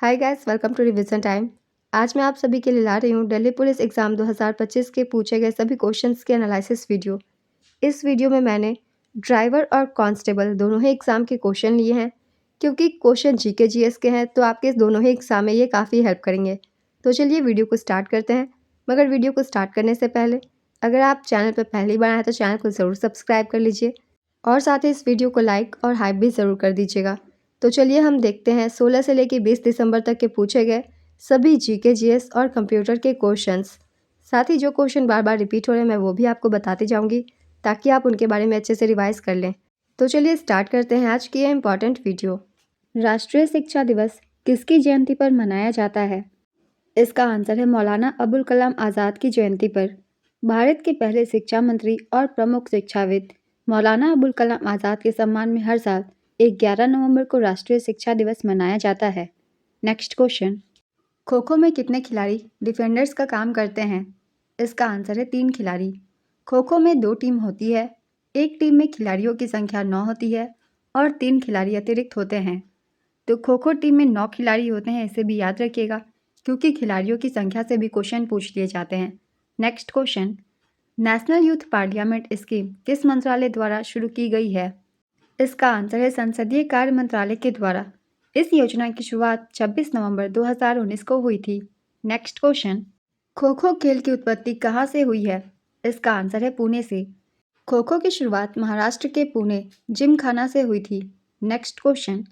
Hi guys, welcome to revision time. आज मैं आप सभी के लिए ला रही हूँ दिल्ली पुलिस एग्ज़ाम 2025 के पूछे गए सभी क्वेश्चंस के एनालिसिस वीडियो। इस वीडियो में मैंने ड्राइवर और कांस्टेबल दोनों ही एग्ज़ाम के क्वेश्चन लिए हैं, क्योंकि क्वेश्चन जीके जीएस के हैं तो आपके इस दोनों ही एग्ज़ाम में ये काफ़ी हेल्प करेंगे। तो चलिए वीडियो को स्टार्ट करते हैं। मगर वीडियो को स्टार्ट करने से पहले अगर आप चैनल पर पहली बार आए तो चैनल को ज़रूर सब्सक्राइब कर लीजिए और साथ ही इस वीडियो को लाइक और हाइप भी ज़रूर कर दीजिएगा। तो चलिए हम देखते हैं 16 से लेकर 20 दिसंबर तक के पूछे गए सभी जीके जीएस और कंप्यूटर के क्वेश्चंस। साथ ही जो क्वेश्चन बार बार रिपीट हो रहे हैं मैं वो भी आपको बताती जाऊंगी ताकि आप उनके बारे में अच्छे से रिवाइज कर लें। तो चलिए स्टार्ट करते हैं आज की ये इम्पॉर्टेंट वीडियो। राष्ट्रीय शिक्षा दिवस किसकी जयंती पर मनाया जाता है? इसका आंसर है मौलाना अबुल कलाम आज़ाद की जयंती पर। भारत के पहले शिक्षा मंत्री और प्रमुख शिक्षाविद मौलाना अबुल कलाम आज़ाद के सम्मान में हर साल 11 नवंबर को राष्ट्रीय शिक्षा दिवस मनाया जाता है। नेक्स्ट क्वेश्चन, खो खो में कितने खिलाड़ी डिफेंडर्स का काम करते हैं? इसका आंसर है 3 खिलाड़ी। खो खो में 2 टीम होती है। एक टीम में खिलाड़ियों की संख्या 9 होती है और 3 खिलाड़ी अतिरिक्त होते हैं। तो खो खो टीम में 9 खिलाड़ी होते हैं, इसे भी याद रखिएगा क्योंकि खिलाड़ियों की संख्या से भी क्वेश्चन पूछ लिए जाते हैं। Next question, national youth parliament scheme किस मंत्रालय द्वारा शुरू की गई है? इसका आंसर है संसदीय कार्य मंत्रालय के द्वारा। इस योजना की शुरुआत 26 नवंबर 2019 को हुई थी। नेक्स्ट क्वेश्चन, खो खो खेल की उत्पत्ति कहाँ से हुई है? इसका आंसर है पुणे से। खो खो की शुरुआत महाराष्ट्र के पुणे जिमखाना से हुई थी। नेक्स्ट क्वेश्चन,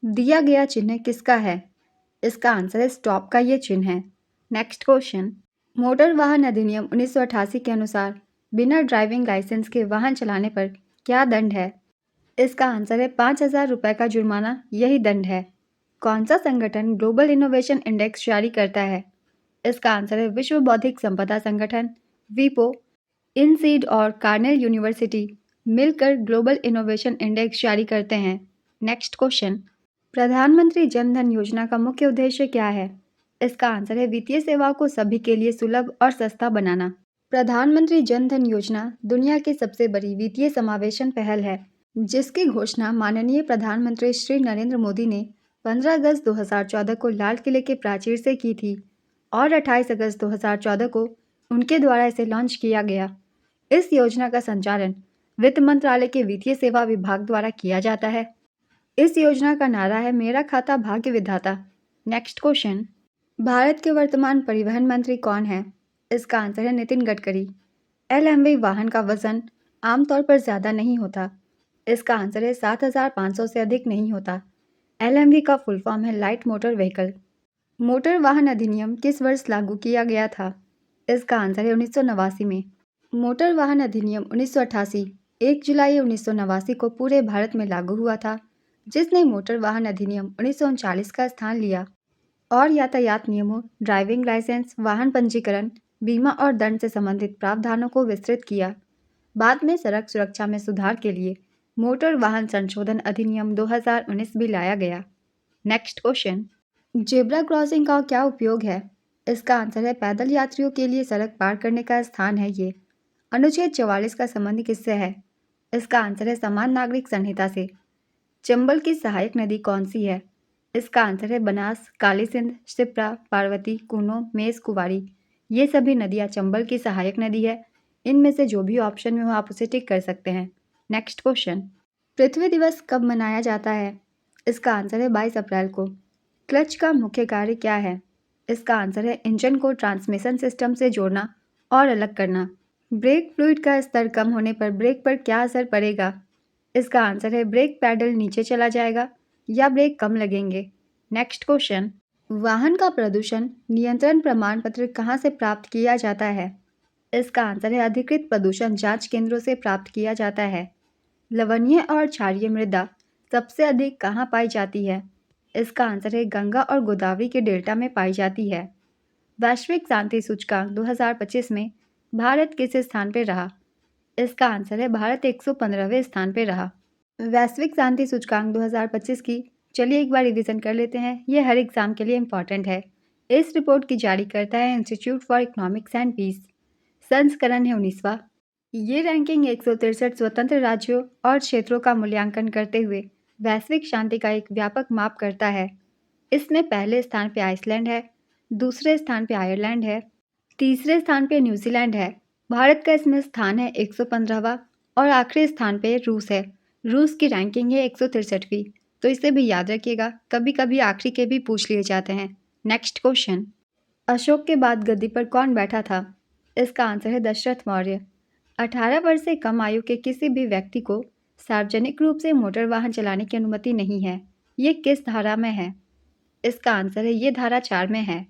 दिया गया चिन्ह किसका है? इसका आंसर है स्टॉप का ये चिन्ह है। नेक्स्ट क्वेश्चन, मोटर वाहन अधिनियम 1988 के अनुसार बिना ड्राइविंग लाइसेंस के वाहन चलाने पर क्या दंड है? इसका आंसर है 5,000 रुपये का जुर्माना, यही दंड है। कौन सा संगठन ग्लोबल इनोवेशन इंडेक्स जारी करता है? इसका आंसर है विश्व बौद्धिक संपदा संगठन वीपो। इनसीड और कार्नेल यूनिवर्सिटी मिलकर ग्लोबल इनोवेशन इंडेक्स जारी करते हैं। नेक्स्ट क्वेश्चन, प्रधानमंत्री जन धन योजना का मुख्य उद्देश्य क्या है? इसका आंसर है वित्तीय सेवाओं को सभी के लिए सुलभ और सस्ता बनाना। प्रधानमंत्री जन धन योजना दुनिया की सबसे बड़ी वित्तीय समावेशन पहल है, जिसकी घोषणा माननीय प्रधानमंत्री श्री नरेंद्र मोदी ने 15 अगस्त 2014 को लाल किले के प्राचीर से की थी और 28 अगस्त 2014 को उनके द्वारा इसे लॉन्च किया गया। इस योजना का संचालन वित्त मंत्रालय के वित्तीय सेवा विभाग द्वारा किया जाता है। इस योजना का नारा है मेरा खाता भाग्य विधाता। नेक्स्ट क्वेश्चन, भारत के वर्तमान परिवहन मंत्री कौन है? इसका आंसर है नितिन गडकरी। एलएमवी वाहन का वजन आमतौर पर ज़्यादा नहीं होता। इसका आंसर है 7,500 से अधिक नहीं होता। एलएमवी का फुल फॉर्म है लाइट मोटर व्हीकल। मोटर वाहन अधिनियम किस वर्ष लागू किया गया था? इसका आंसर है 1989 में। मोटर वाहन अधिनियम 1988 1 जुलाई 1989 को पूरे भारत में लागू हुआ था, जिसने मोटर वाहन अधिनियम 1939 का स्थान लिया और यातायात नियमों, ड्राइविंग लाइसेंस, वाहन पंजीकरण, बीमा और दंड से संबंधित प्रावधानों को विस्तृत किया। बाद में सड़क सुरक्षा में सुधार के लिए मोटर वाहन संशोधन अधिनियम 2019 भी लाया गया। नेक्स्ट क्वेश्चन, जेब्रा क्रॉसिंग का क्या उपयोग है? इसका आंसर है पैदल यात्रियों के लिए सड़क पार करने का स्थान है ये। अनुच्छेद 44 का संबंध किससे है? इसका आंसर है समान नागरिक संहिता से। चंबल की सहायक नदी कौन सी है? इसका आंसर है बनास, काली सिंध, शिप्रा, पार्वती, कूनो, मेज, कुवारी। ये सभी नदियाँ चंबल की सहायक नदी है। इनमें से जो भी ऑप्शन में हो आप उसे टिक कर सकते हैं। नेक्स्ट क्वेश्चन, पृथ्वी दिवस कब मनाया जाता है? इसका आंसर है 22 अप्रैल को। क्लच का मुख्य कार्य क्या है? इसका आंसर है इंजन को ट्रांसमिशन सिस्टम से जोड़ना और अलग करना। ब्रेक फ्लूइड का स्तर कम होने पर ब्रेक पर क्या असर पड़ेगा? इसका आंसर है ब्रेक पैडल नीचे चला जाएगा या ब्रेक कम लगेंगे। नेक्स्ट क्वेश्चन, वाहन का प्रदूषण नियंत्रण प्रमाण पत्र कहाँ से प्राप्त किया जाता है? इसका आंसर है अधिकृत प्रदूषण जांच केंद्रों से प्राप्त किया जाता है। लवणीय और क्षारीय मृदा सबसे अधिक कहाँ पाई जाती है? इसका आंसर है गंगा और गोदावरी के डेल्टा में पाई जाती है। वैश्विक शांति सूचकांक 2025 में भारत किस स्थान पर रहा? इसका आंसर है भारत 115वें स्थान पर रहा। वैश्विक शांति सूचकांक 2025 की चलिए एक बार रिवीजन कर लेते हैं, ये हर एग्जाम के लिए इम्पॉर्टेंट है। इस रिपोर्ट की जारी करता है institute for economics and peace. संस्करण है 19वां। ये रैंकिंग 163 स्वतंत्र राज्यों और क्षेत्रों का मूल्यांकन करते हुए वैश्विक शांति का एक व्यापक माप करता है। इसमें पहले स्थान पे आइसलैंड है, दूसरे स्थान पे आयरलैंड है, तीसरे स्थान पे न्यूजीलैंड है। भारत का इसमें स्थान है 115वां और आखिरी स्थान पे रूस है। रूस की रैंकिंग है 163वीं। तो इसे भी याद रखिएगा, कभी कभी आखिरी के भी पूछ लिए जाते हैं। नेक्स्ट क्वेश्चन, अशोक के बाद गद्दी पर कौन बैठा था? इसका आंसर है दशरथ मौर्य। 18 वर्ष से कम आयु के किसी भी व्यक्ति को सार्वजनिक रूप से मोटर वाहन चलाने की अनुमति नहीं है। ये किस धारा में है? इसका आंसर है ये धारा 4 में है।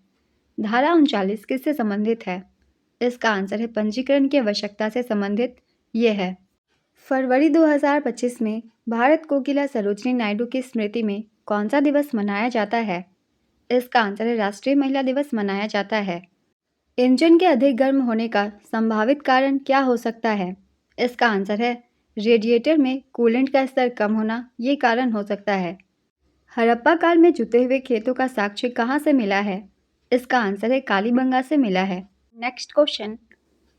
धारा 39 किससे संबंधित है? इसका आंसर है पंजीकरण की आवश्यकता से संबंधित ये है। फरवरी 2025 में भारत कोकिला सरोजिनी नायडू की स्मृति में कौन सा दिवस मनाया जाता है? इसका आंसर है राष्ट्रीय महिला दिवस मनाया जाता है। इंजन के अधिक गर्म होने का संभावित कारण क्या हो सकता है? इसका आंसर है रेडिएटर में कूलेंट का स्तर कम होना, ये कारण हो सकता है। हड़प्पा काल में जुते हुए खेतों का साक्ष्य कहाँ से मिला है? इसका आंसर है कालीबंगा से मिला है। नेक्स्ट क्वेश्चन,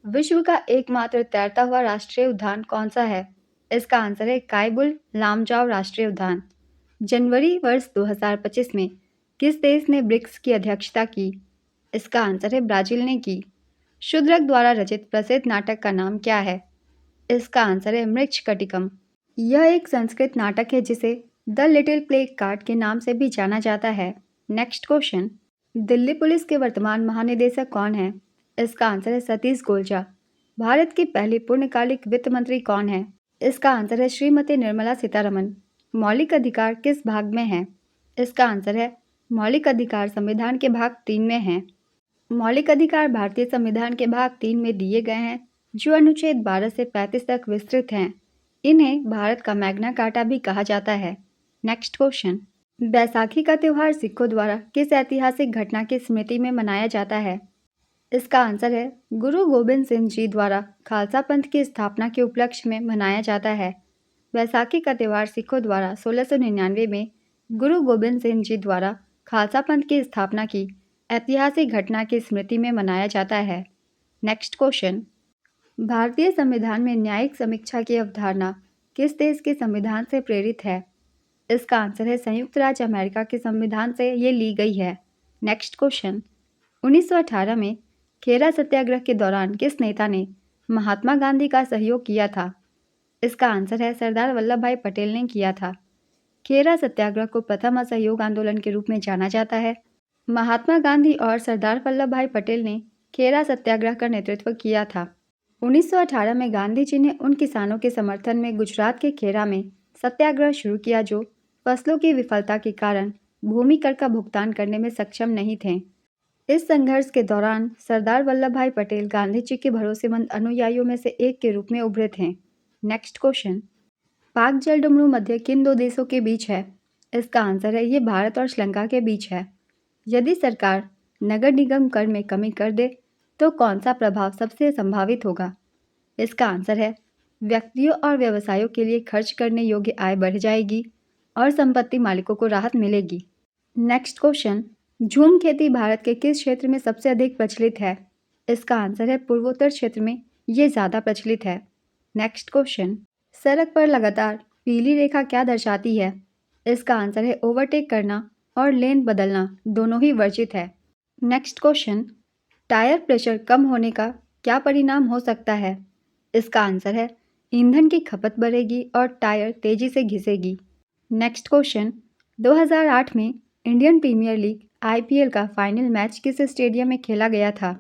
विश्व का एकमात्र तैरता हुआ राष्ट्रीय उद्यान कौन सा है? इसका आंसर है कायबुल लामजाओ राष्ट्रीय उद्यान। जनवरी वर्ष 2025 में किस देश ने ब्रिक्स की अध्यक्षता की? इसका आंसर है ब्राजील ने की। शुद्रक द्वारा रचित प्रसिद्ध नाटक का नाम क्या है? इसका आंसर है मृच्छकटिकम। यह एक संस्कृत नाटक है जिसे द लिटिल प्ले कार्ड के नाम से भी जाना जाता है। नेक्स्ट क्वेश्चन, दिल्ली पुलिस के वर्तमान महानिदेशक कौन है? इसका आंसर है सतीश गोलचा। भारत की पहली पूर्णकालिक वित्त मंत्री कौन है? इसका आंसर है श्रीमती निर्मला सीतारमन। मौलिक अधिकार किस भाग में है? इसका आंसर है मौलिक अधिकार संविधान के भाग 3 में है। मौलिक अधिकार भारतीय संविधान के भाग 3 में दिए गए हैं, जो अनुच्छेद 12 से 35 तक विस्तृत हैं। इन्हें भारत का मैग्ना कार्टा भी कहा जाता है। नेक्स्ट क्वेश्चन, बैसाखी का त्यौहार सिखों द्वारा किस ऐतिहासिक घटना की स्मृति में मनाया जाता है? इसका आंसर है गुरु गोबिंद सिंह जी द्वारा खालसा पंथ की स्थापना के उपलक्ष्य में मनाया जाता है। बैसाखी का त्यौहार सिखों द्वारा 1699 में गुरु गोबिंद सिंह जी द्वारा खालसा पंथ की स्थापना की ऐतिहासिक घटना की स्मृति में मनाया जाता है। नेक्स्ट क्वेश्चन, भारतीय संविधान में न्यायिक समीक्षा की अवधारणा किस देश के संविधान से प्रेरित है? इसका आंसर है संयुक्त राज्य अमेरिका के संविधान से ये ली गई है। नेक्स्ट क्वेश्चन, 1918 में खेरा सत्याग्रह के दौरान किस नेता ने महात्मा गांधी का सहयोग किया था? इसका आंसर है सरदार वल्लभ भाई पटेल ने किया था। खेरा सत्याग्रह को प्रथम असहयोग आंदोलन के रूप में जाना जाता है। महात्मा गांधी और सरदार वल्लभ भाई पटेल ने खेरा सत्याग्रह का नेतृत्व किया था। 1918 में गांधी जी ने उन किसानों के समर्थन में गुजरात के खेरा में सत्याग्रह शुरू किया जो फसलों की विफलता के कारण भूमि कर का भुगतान करने में सक्षम नहीं थे। इस संघर्ष के दौरान सरदार वल्लभ भाई पटेल गांधी जी के भरोसेमंद अनुयायियों में से एक के रूप में उभरे थे। नेक्स्ट क्वेश्चन, पाक जलडमरू मध्य किन दो देशों के बीच है? इसका आंसर है ये भारत और श्रीलंका के बीच है। यदि सरकार नगर निगम कर में कमी कर दे तो कौन सा प्रभाव सबसे संभावित होगा? इसका आंसर है व्यक्तियों और व्यवसायों के लिए खर्च करने योग्य आय बढ़ जाएगी और संपत्ति मालिकों को राहत मिलेगी। नेक्स्ट क्वेश्चन, झूम खेती भारत के किस क्षेत्र में सबसे अधिक प्रचलित है? इसका आंसर है पूर्वोत्तर क्षेत्र में ये ज़्यादा प्रचलित है। नेक्स्ट क्वेश्चन, सड़क पर लगातार पीली रेखा क्या दर्शाती है? इसका आंसर है ओवरटेक करना और लेन बदलना दोनों ही वर्जित है। नेक्स्ट क्वेश्चन, टायर प्रेशर कम होने का क्या परिणाम हो सकता है? इसका आंसर है ईंधन की खपत बढ़ेगी और टायर तेजी से घिसेगी। नेक्स्ट क्वेश्चन, 2008 में इंडियन प्रीमियर लीग IPL का फाइनल मैच किस स्टेडियम में खेला गया था?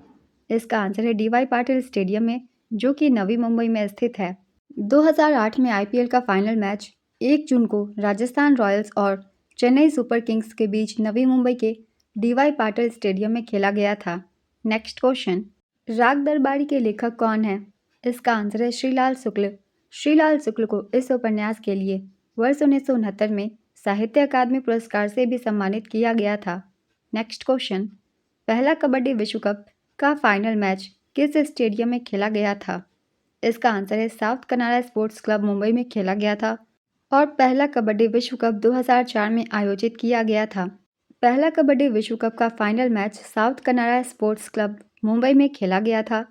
इसका आंसर है DY पाटिल स्टेडियम में, जो कि नवी मुंबई में स्थित है। 2008 में IPL का फाइनल मैच 1 जून को राजस्थान रॉयल्स और चेन्नई सुपर किंग्स के बीच नवी मुंबई के DY पाटिल स्टेडियम में खेला गया था। नेक्स्ट क्वेश्चन, राग दरबारी के लेखक कौन है? इसका आंसर है श्रीलाल शुक्ल। श्रीलाल शुक्ल को इस उपन्यास के लिए वर्ष 1969 में साहित्य अकादमी पुरस्कार से भी सम्मानित किया गया था। नेक्स्ट क्वेश्चन, पहला कबड्डी विश्व कप का फाइनल मैच किस स्टेडियम में खेला गया था? इसका आंसर है south Canada sports club Mumbai में खेला गया था और पहला कबड्डी विश्व कप 2004 में आयोजित किया गया था। पहला कबड्डी विश्व कप का final match south Canada sports club Mumbai में खेला गया था।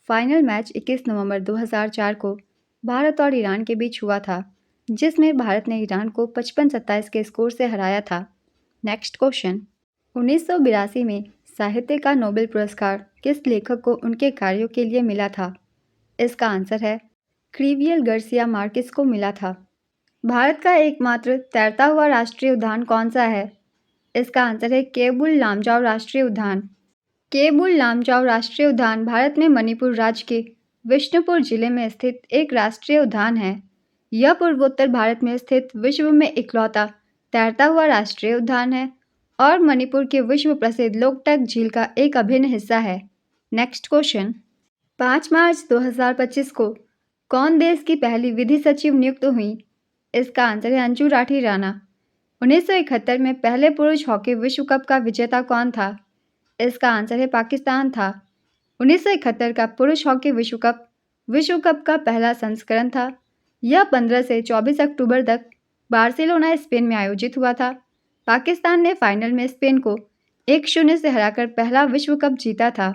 फाइनल मैच 21 नवंबर 2004 को भारत और ईरान के बीच हुआ था, जिसमें भारत ने ईरान को 55-27 के स्कोर से हराया था। नेक्स्ट क्वेश्चन, 1982 में साहित्य का नोबेल पुरस्कार किस लेखक को उनके कार्यों के लिए मिला था? इसका आंसर है क्रीवियल गार्सिया मार्केस को मिला था। भारत का एकमात्र तैरता हुआ राष्ट्रीय उद्यान कौन सा है? इसका आंसर है केबुल लामजाओ राष्ट्रीय उद्यान। केबुल लामजाओ राष्ट्रीय उद्यान भारत में मणिपुर राज्य के विष्णुपुर जिले में स्थित एक राष्ट्रीय उद्यान है। यह पूर्वोत्तर भारत में स्थित विश्व में इकलौता तैरता हुआ राष्ट्रीय उद्यान है और मणिपुर के विश्व प्रसिद्ध लोकटक झील का एक अभिन्न हिस्सा है। नेक्स्ट क्वेश्चन, 5 मार्च 2025 को कौन देश की पहली विधि सचिव नियुक्त हुई? इसका आंसर है अंजू राठी राणा। 1971 में पहले पुरुष हॉकी विश्व कप का विजेता कौन था? इसका आंसर है पाकिस्तान था। 1971 का पुरुष हॉकी विश्व कप का पहला संस्करण था। यह 15 से 24 अक्टूबर तक बार्सिलोना स्पेन में आयोजित हुआ था। पाकिस्तान ने फाइनल में स्पेन को 1-0 से हराकर पहला विश्व कप जीता था।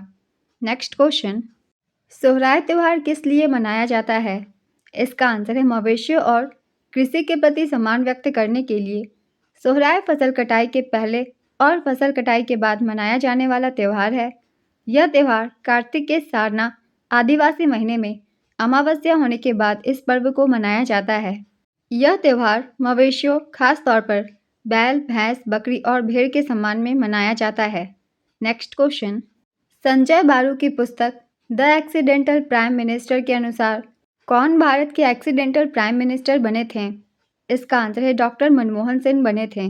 नेक्स्ट क्वेश्चन, सोहराय त्यौहार किस लिए मनाया जाता है? इसका आंसर है मवेशियों और कृषि के प्रति सम्मान व्यक्त करने के लिए। सोहराय फसल कटाई के पहले और फसल कटाई के बाद मनाया जाने वाला त्यौहार है। यह त्यौहार कार्तिक के सारना आदिवासी महीने में अमावस्या होने के बाद इस पर्व को मनाया जाता है। यह त्यौहार मवेशियों, खास तौर पर बैल, भैंस, बकरी और भेड़ के सम्मान में मनाया जाता है। नेक्स्ट क्वेश्चन, संजय बारू की पुस्तक द एक्सीडेंटल प्राइम मिनिस्टर के अनुसार कौन भारत के एक्सीडेंटल प्राइम मिनिस्टर बने थे? इसका आंसर है डॉक्टर मनमोहन सिंह बने थे।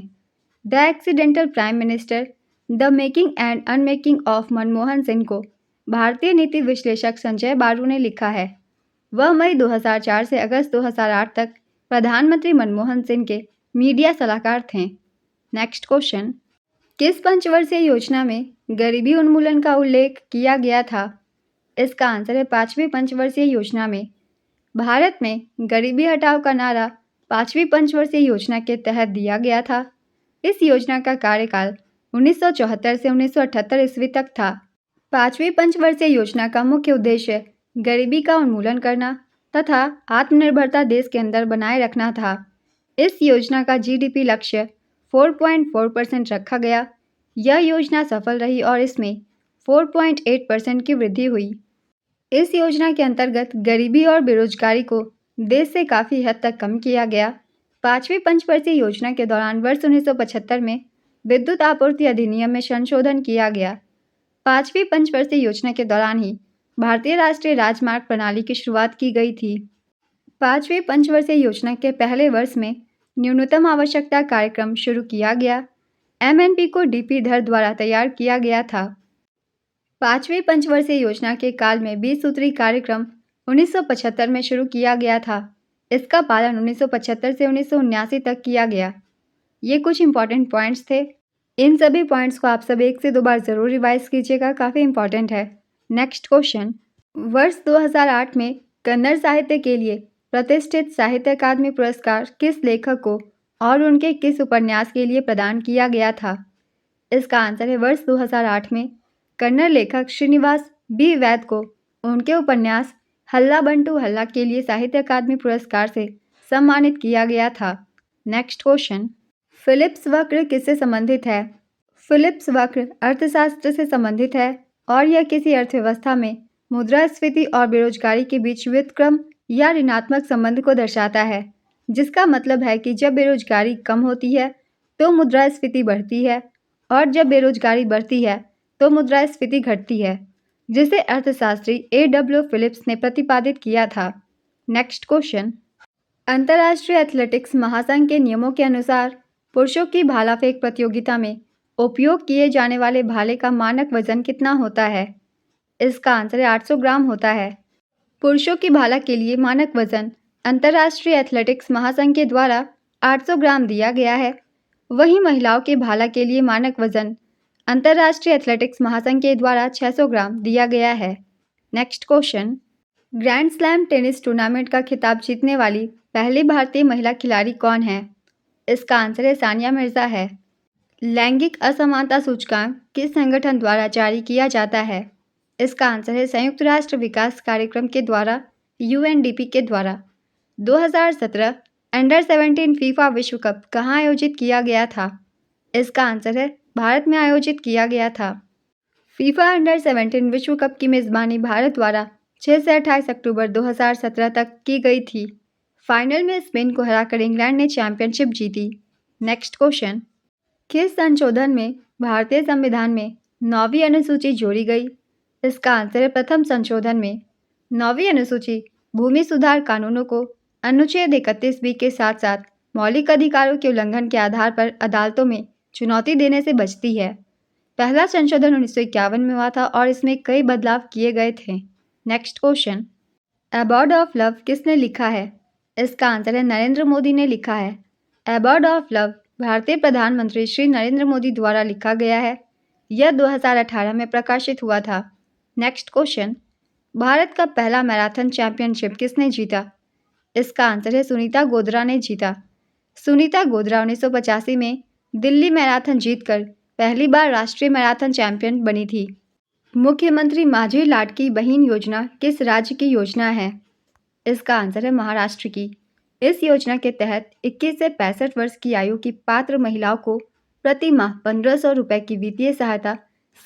The accidental prime minister the making and unmaking of Manmohan Singh को भारतीय नीति विश्लेषक संजय बारू ने लिखा है। वह मई 2004 से अगस्त 2008 तक प्रधानमंत्री मनमोहन सिंह के मीडिया सलाहकार थे। नेक्स्ट क्वेश्चन, किस पंचवर्षीय योजना में गरीबी उन्मूलन का उल्लेख किया गया था? इसका आंसर है 5वीं पंचवर्षीय योजना में। भारत में गरीबी हटाओ का नारा 5वीं पंचवर्षीय योजना के तहत दिया गया था। इस योजना का कार्यकाल 1974 से 1978 ईस्वी तक था। 5वीं पंचवर्षीय योजना का मुख्य उद्देश्य गरीबी का उन्मूलन करना तथा आत्मनिर्भरता देश के अंदर बनाए रखना था। इस योजना का जीडीपी लक्ष्य 4.4% रखा गया। यह योजना सफल रही और इसमें 4.8% की वृद्धि हुई। इस योजना के अंतर्गत गरीबी और बेरोजगारी को देश से काफ़ी हद तक कम किया गया। 5वीं पंचवर्षीय योजना के दौरान वर्ष 1975 में विद्युत आपूर्ति अधिनियम में संशोधन किया गया। 5वीं पंचवर्षीय योजना के दौरान ही भारतीय राष्ट्रीय राजमार्ग प्रणाली की शुरुआत की गई थी। 5वीं पंचवर्षीय योजना के पहले वर्ष में न्यूनतम आवश्यकता कार्यक्रम शुरू किया गया। एमएनपी को डीपी धर द्वारा तैयार किया गया था। 5वीं पंचवर्षीय योजना के काल में 20 सूत्री कार्यक्रम 1975 में शुरू किया गया था। इसका पालन 1975 से 1979 तक किया गया। ये कुछ इंपॉर्टेंट पॉइंट्स थे। इन सभी पॉइंट्स को आप सब 1 से 2 बार ज़रूर रिवाइज कीजिएगा, काफ़ी इंपॉर्टेंट है। नेक्स्ट क्वेश्चन, वर्ष 2008 में कन्नड़ साहित्य के लिए प्रतिष्ठित साहित्य अकादमी पुरस्कार किस लेखक को और उनके किस उपन्यास के लिए प्रदान किया गया था? इसका आंसर है वर्ष 2008 में कन्नड़ लेखक श्रीनिवास बी वैद को उनके उपन्यास हल्ला बंटू हल्ला के लिए साहित्य अकादमी पुरस्कार से सम्मानित किया गया था। नेक्स्ट क्वेश्चन, फिलिप्स वक्र किससे संबंधित है? फिलिप्स वक्र अर्थशास्त्र से संबंधित है और यह किसी अर्थव्यवस्था में मुद्रास्फीति और बेरोजगारी के बीच व्युत्क्रम या ऋणात्मक संबंध को दर्शाता है, जिसका मतलब है कि जब बेरोजगारी कम होती है तो मुद्रास्फीति बढ़ती है और जब बेरोजगारी बढ़ती है तो मुद्रास्फीति घटती है, जिसे अर्थशास्त्री A.W. फिलिप्स ने प्रतिपादित किया था। नेक्स्ट क्वेश्चन, अंतर्राष्ट्रीय एथलेटिक्स महासंघ के नियमों के अनुसार पुरुषों की भाला फेंक प्रतियोगिता में उपयोग किए जाने वाले भाले का मानक वजन कितना होता है? इसका आंसर है 800 ग्राम होता है। पुरुषों की भाला के लिए मानक वजन अंतर्राष्ट्रीय एथलेटिक्स महासंघ के द्वारा 800 ग्राम दिया गया है। वहीं महिलाओं के भाला के लिए मानक वजन अंतर्राष्ट्रीय एथलेटिक्स महासंघ के द्वारा 600 ग्राम दिया गया है। Next question, grand slam tennis tournament का खिताब जीतने वाली पहली भारतीय महिला खिलाड़ी कौन है? इसका आंसर है सानिया मिर्जा है। लैंगिक असमानता सूचकांक किस संगठन द्वारा जारी किया जाता है? इसका आंसर है संयुक्त राष्ट्र विकास कार्यक्रम के द्वारा, UNDP के द्वारा। 2017 अंडर 17 फीफा विश्व कप कहाँ आयोजित किया गया था? इसका आंसर है भारत में आयोजित किया गया था। फीफा अंडर 17 विश्व कप की मेज़बानी भारत द्वारा 6 से 28 अक्टूबर 2017 तक की गई थी। फाइनल में स्पेन को हराकर इंग्लैंड ने चैंपियनशिप जीती। नेक्स्ट क्वेश्चन, किस संशोधन में भारतीय संविधान में 9वीं अनुसूची जोड़ी गई? इसका आंसर है प्रथम संशोधन में। 9वीं अनुसूची भूमि सुधार कानूनों को अनुच्छेद 31B के साथ साथ मौलिक अधिकारों के उल्लंघन के आधार पर अदालतों में चुनौती देने से बचती है। पहला संशोधन 1951 में हुआ था और इसमें कई बदलाव किए गए थे। नेक्स्ट क्वेश्चन, अबॉर्ड ऑफ लव किसने लिखा है? इसका आंसर है नरेंद्र मोदी ने लिखा है। अबॉर्ड ऑफ लव भारतीय प्रधानमंत्री श्री नरेंद्र मोदी द्वारा लिखा गया है। यह 2018 में प्रकाशित हुआ था। नेक्स्ट क्वेश्चन, भारत का पहला मैराथन चैंपियनशिप किसने जीता? इसका आंसर है सुनीता गोधरा ने जीता। सुनीता गोधरा 1985 में दिल्ली मैराथन जीतकर पहली बार राष्ट्रीय मैराथन चैंपियन बनी थी। मुख्यमंत्री माझी लाडकी बहन योजना किस राज्य की योजना है? इसका आंसर है महाराष्ट्र की। इस योजना के तहत 21 से 65 वर्ष की आयु की पात्र महिलाओं को प्रति माह 1500 रुपये की वित्तीय सहायता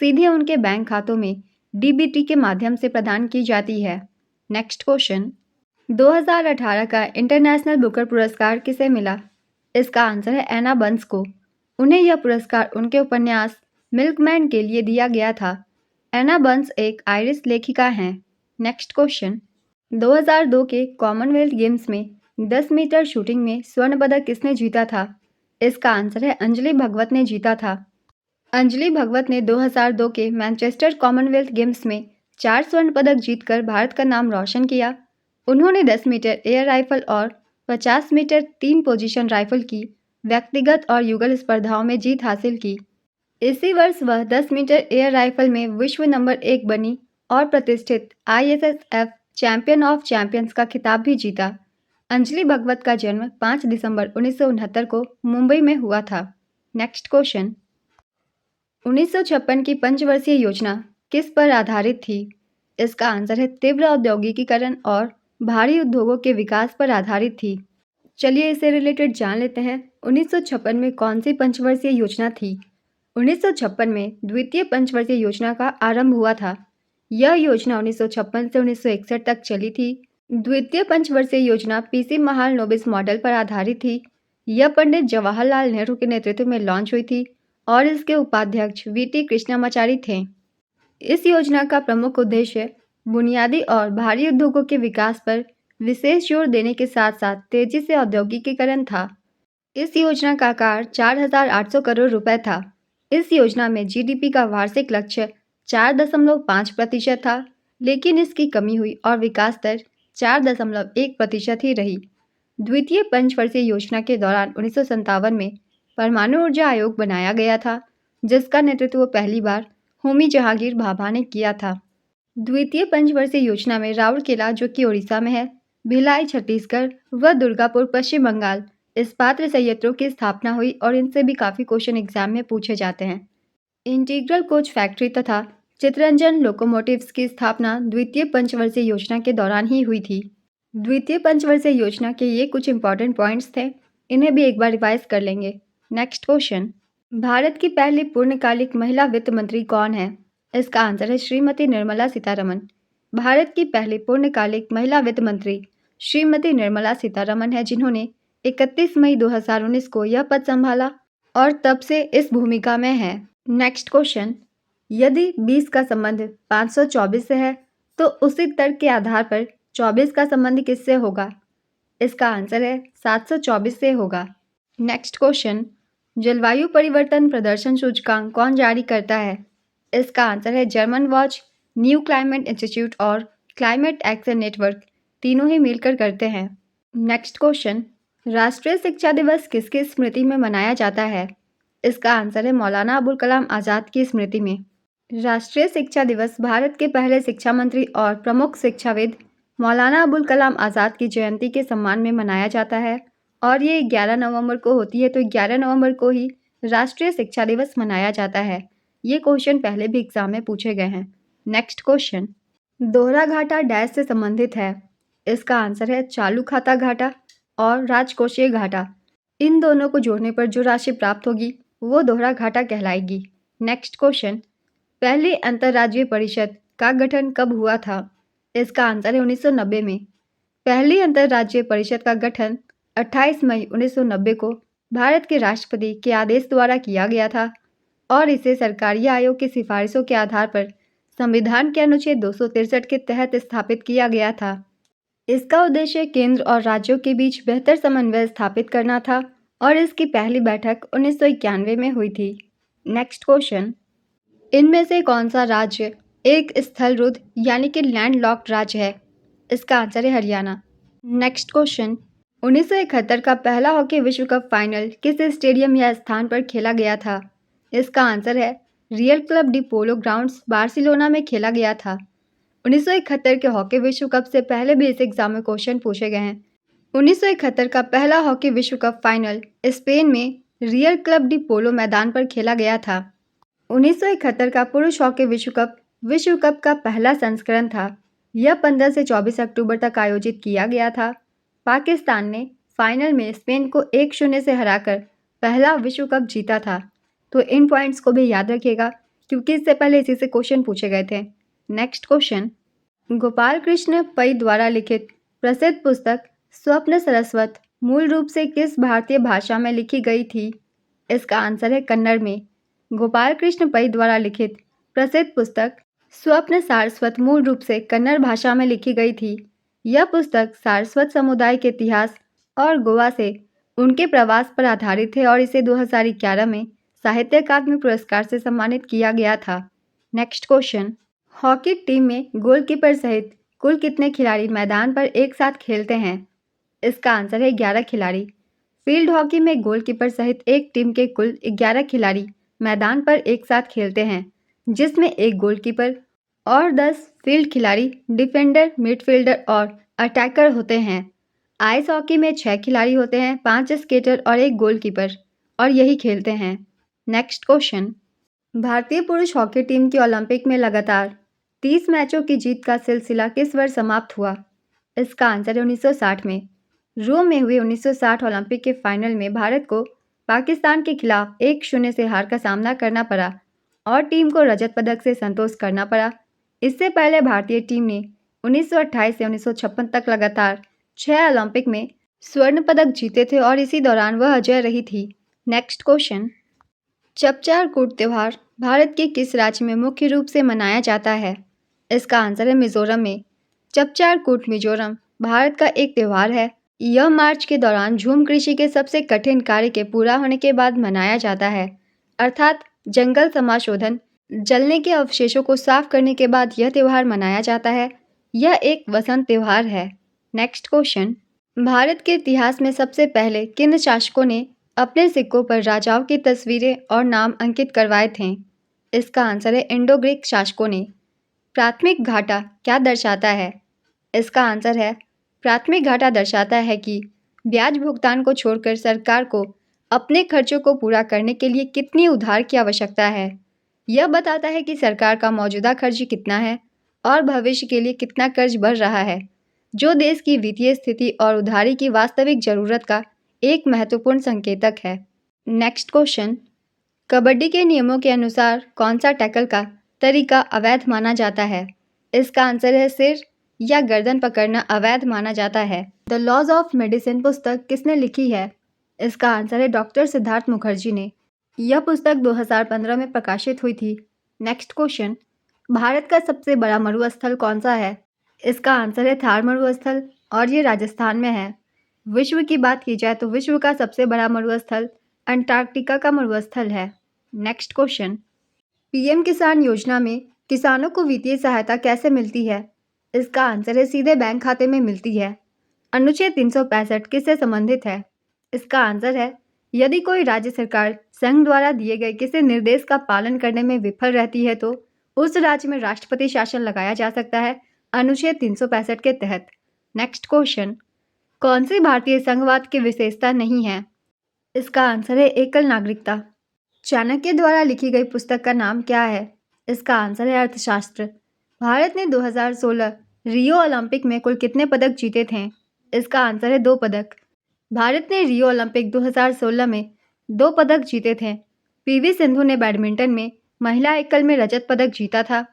सीधे उनके बैंक खातों में डीबीटी के माध्यम से प्रदान की जाती है। नेक्स्ट क्वेश्चन, 2018 का इंटरनेशनल बुकर पुरस्कार किसे मिला? इसका आंसर है एना बंस को। उन्हें यह पुरस्कार उनके उपन्यास मिल्कमैन के लिए दिया गया था। एना बंस एक आयरिश लेखिका हैं। नेक्स्ट क्वेश्चन, 2002 के कॉमनवेल्थ गेम्स में 10 मीटर शूटिंग में स्वर्ण पदक किसने जीता था? इसका आंसर है अंजलि भगवत ने जीता था। अंजलि भगवत ने 2002 के मैनचेस्टर कॉमनवेल्थ गेम्स में 4 स्वर्ण पदक जीतकर भारत का नाम रोशन किया। उन्होंने 10 मीटर एयर राइफल और 50 मीटर 3 पोजीशन राइफल की व्यक्तिगत और युगल स्पर्धाओं में जीत हासिल की। इसी वर्ष वह 10 मीटर एयर राइफल में विश्व नंबर 1 बनी और प्रतिष्ठित ISSF चैंपियन ऑफ चैंपियंस का खिताब भी जीता। अंजलि भगवत का जन्म 5 दिसंबर 1969 को मुंबई में हुआ था। नेक्स्ट क्वेश्चन, 1956 की पंचवर्षीय योजना किस पर आधारित थी? इसका आंसर है तीव्र औद्योगिकीकरण और भारी उद्योगों के विकास पर आधारित थी। चलिए इससे रिलेटेड जान लेते हैं 1956 में कौन सी पंचवर्षीय योजना थी। 1956 में द्वितीय पंचवर्षीय योजना का आरंभ हुआ था। यह योजना 1956 से 1961 तक चली थी। द्वितीय पंचवर्षीय योजना पीसी महालनोबिस मॉडल पर आधारित थी। यह पंडित जवाहरलाल नेहरू के नेतृत्व में लॉन्च हुई थी और इसके उपाध्यक्ष VT कृष्णामाचारी थे। इस योजना का प्रमुख उद्देश्य बुनियादी और भारी उद्योगों के विकास पर विशेष जोर देने के साथ साथ तेजी से औद्योगिकीकरण था। इस योजना का आकार 4,800 करोड़ रुपए था। इस योजना में GDP का वार्षिक लक्ष्य 4.5% था, लेकिन इसकी कमी हुई और विकास दर 4.1% ही रही। द्वितीय पंचवर्षीय योजना के दौरान 1957 में परमाणु ऊर्जा आयोग बनाया गया था, जिसका नेतृत्व पहली बार होमी जहांगीर भाभा ने किया था। द्वितीय पंचवर्षीय योजना में राउरकेला, जो कि उड़ीसा में है, भिलाई छत्तीसगढ़ व दुर्गापुर पश्चिम बंगाल इस्पात संयंत्रों की स्थापना हुई और इनसे भी काफ़ी क्वेश्चन एग्जाम में पूछे जाते हैं। इंटीग्रल कोच फैक्ट्री तथा चितरंजन लोकोमोटिव्स की स्थापना द्वितीय पंचवर्षीय योजना के दौरान ही हुई थी। द्वितीय पंचवर्षीय योजना के ये कुछ इंपॉर्टेंट पॉइंट्स थे, इन्हें भी एक बार रिवाइज कर लेंगे। नेक्स्ट क्वेश्चन, भारत की पहली पूर्णकालिक महिला वित्त मंत्री कौन है? इसका आंसर है श्रीमती निर्मला सीतारमन। भारत की पहली पूर्णकालिक महिला वित्त मंत्री श्रीमती निर्मला सीतारमन है, जिन्होंने 31 मई 2019 को यह पद संभाला और तब से इस भूमिका में है। नेक्स्ट क्वेश्चन, यदि 20 का संबंध 524 से है तो उसी तर्क के आधार पर 24 का संबंध किससे होगा? इसका आंसर है 724 से होगा। नेक्स्ट क्वेश्चन, जलवायु परिवर्तन प्रदर्शन सूचकांक कौन जारी करता है? इसका आंसर है German watch, new climate institute और क्लाइमेट एक्शन नेटवर्क, तीनों ही मिलकर करते हैं। नेक्स्ट क्वेश्चन, राष्ट्रीय शिक्षा दिवस किसकी स्मृति में मनाया जाता है? इसका आंसर है मौलाना अबुल कलाम आज़ाद की स्मृति में। राष्ट्रीय शिक्षा दिवस भारत के पहले शिक्षा मंत्री और प्रमुख शिक्षाविद मौलाना अबुल कलाम आज़ाद की जयंती के सम्मान में मनाया जाता है और ये 11 नवंबर को होती है, तो 11 नवंबर को ही राष्ट्रीय शिक्षा दिवस मनाया जाता है। ये क्वेश्चन पहले भी एग्जाम में पूछे गए हैं। नेक्स्ट क्वेश्चन, दोहरा घाटा डैश से संबंधित है? इसका आंसर है चालू खाता घाटा और राजकोषीय घाटा। इन दोनों को जोड़ने पर जो राशि प्राप्त होगी वो दोहरा घाटा कहलाएगी। नेक्स्ट क्वेश्चन, पहली अंतर्राज्यीय परिषद का गठन कब हुआ था? इसका आंसर है 1990 में। पहली अंतर्राज्यीय परिषद का गठन 28 मई 1990 को भारत के राष्ट्रपति के आदेश द्वारा किया गया था और इसे सरकारी आयोग की सिफारिशों के आधार पर संविधान के अनुच्छेद 263 के तहत स्थापित किया गया था। इसका उद्देश्य केंद्र और राज्यों के बीच बेहतर समन्वय स्थापित करना था और इसकी पहली बैठक 1991 में हुई थी। नेक्स्ट क्वेश्चन, इनमें से कौन सा राज्य एक स्थलरुद्ध यानी कि लैंडलॉक्ड राज्य है? इसका आंसर है हरियाणा। नेक्स्ट क्वेश्चन, 1971 का पहला हॉकी विश्व कप फाइनल किस स्टेडियम या स्थान पर खेला गया था? इसका आंसर है रियल क्लब डी पोलो ग्राउंड्स, बार्सिलोना में खेला गया था। 1971 के हॉकी विश्व कप से पहले भी इस एग्जाम में क्वेश्चन पूछे गए हैं। 1971 का पहला हॉकी विश्व कप फाइनल स्पेन में रियल क्लब डी पोलो मैदान पर खेला गया था। 1971 का पुरुष हॉकी विश्व कप का पहला संस्करण था। यह 15 से 24 अक्टूबर तक आयोजित किया गया था। पाकिस्तान ने फाइनल में स्पेन को 1-0 से हराकर पहला विश्व कप जीता था। तो इन पॉइंट्स को भी याद रखिएगा क्योंकि इससे पहले इसी से क्वेश्चन पूछे गए थे। नेक्स्ट क्वेश्चन, गोपाल कृष्ण पै द्वारा लिखित प्रसिद्ध पुस्तक स्वप्न सरस्वत मूल रूप से किस भारतीय भाषा में लिखी गई थी? इसका आंसर है कन्नड़ में। गोपाल कृष्ण पै द्वारा लिखित प्रसिद्ध पुस्तक स्वप्न सारस्वत मूल रूप से कन्नड़ भाषा में लिखी गई थी। यह पुस्तक सारस्वत समुदाय के इतिहास और गोवा से उनके प्रवास पर आधारित है और इसे 2011 में साहित्य अकादमी पुरस्कार से सम्मानित किया गया था। नेक्स्ट क्वेश्चन, हॉकी टीम में गोलकीपर सहित कुल कितने खिलाड़ी मैदान पर एक साथ खेलते हैं? इसका आंसर है 11 खिलाड़ी। फील्ड हॉकी में गोलकीपर सहित एक टीम के कुल 11 खिलाड़ी मैदान पर एक साथ खेलते हैं, जिसमें एक गोलकीपर और 10 फील्ड खिलाड़ी डिफेंडर, मिडफील्डर और अटैकर होते हैं। आइस हॉकी में 6 खिलाड़ी होते हैं, 5 स्केटर और एक गोलकीपर, और यही खेलते हैं। नेक्स्ट क्वेश्चन, भारतीय पुरुष हॉकी टीम की ओलंपिक में लगातार 30 मैचों की जीत का सिलसिला किस वर्ष समाप्त हुआ? इसका आंसर है 1960 में। रोम में हुए 1960 ओलंपिक के फाइनल में भारत को पाकिस्तान के खिलाफ 1-0 से हार का सामना करना पड़ा और टीम को रजत पदक से संतोष करना पड़ा। इससे पहले भारतीय टीम ने 1928 से 1956 तक लगातार 6 ओलंपिक में स्वर्ण पदक जीते थे और इसी दौरान वह अजय रही थी। नेक्स्ट क्वेश्चन, चपचार कूट त्यौहार भारत के किस राज्य में मुख्य रूप से मनाया जाता है? इसका आंसर है मिजोरम में। चपचार कूट मिजोरम भारत का एक त्यौहार है। यह मार्च के दौरान झूम कृषि के सबसे कठिन कार्य के पूरा होने के बाद मनाया जाता है, अर्थात जंगल समाशोधन, जलने के अवशेषों को साफ करने के बाद यह त्यौहार मनाया जाता है। यह एक वसंत त्यौहार है। नेक्स्ट क्वेश्चन, भारत के इतिहास में सबसे पहले किन शासकों ने अपने सिक्कों पर राजाओं की तस्वीरें और नाम अंकित करवाए थे? इसका आंसर है इंडो ग्रीक शासकों ने। प्राथमिक घाटा क्या दर्शाता है? इसका आंसर है प्राथमिक घाटा दर्शाता है कि ब्याज भुगतान को छोड़कर सरकार को अपने खर्चों को पूरा करने के लिए कितनी उधार की आवश्यकता है। यह बताता है कि सरकार का मौजूदा खर्च कितना है और भविष्य के लिए कितना कर्ज बढ़ रहा है, जो देश की वित्तीय स्थिति और उधारी की वास्तविक जरूरत का एक महत्वपूर्ण संकेतक है। नेक्स्ट क्वेश्चन, कबड्डी के नियमों के अनुसार कौन सा टैकल का तरीका अवैध माना जाता है? इसका आंसर है सिर या गर्दन पकड़ना अवैध माना जाता है। द लॉज ऑफ मेडिसिन पुस्तक किसने लिखी है? इसका आंसर है डॉक्टर सिद्धार्थ मुखर्जी ने। यह पुस्तक 2015 में प्रकाशित हुई थी। नेक्स्ट क्वेश्चन, भारत का सबसे बड़ा मरुस्थल कौन सा है? इसका आंसर है थार मरुस्थल और ये राजस्थान में है। विश्व की बात की जाए तो विश्व का सबसे बड़ा मरुस्थल अंटार्कटिका का मरुस्थल है। नेक्स्ट क्वेश्चन, पीएम किसान योजना में किसानों को वित्तीय सहायता कैसे मिलती है? इसका आंसर है सीधे बैंक खाते में मिलती है। अनुच्छेद 365 किससे संबंधित है? इसका आंसर है यदि कोई राज्य सरकार संघ द्वारा दिए गए किसी निर्देश का पालन करने में विफल रहती है तो उस राज्य में राष्ट्रपति शासन लगाया जा सकता है अनुच्छेद 365 के तहत। नेक्स्ट क्वेश्चन, कौन सी भारतीय संघवाद की विशेषता नहीं है? इसका आंसर है एकल नागरिकता। चाणक्य द्वारा लिखी गई पुस्तक का नाम क्या है? इसका आंसर है अर्थशास्त्र। भारत ने 2016 रियो ओलंपिक में कुल कितने पदक जीते थे? इसका आंसर है 2 पदक। भारत ने रियो ओलंपिक 2016 में 2 पदक जीते थे। पीवी सिंधु ने बैडमिंटन में महिला एकल में रजत पदक जीता था।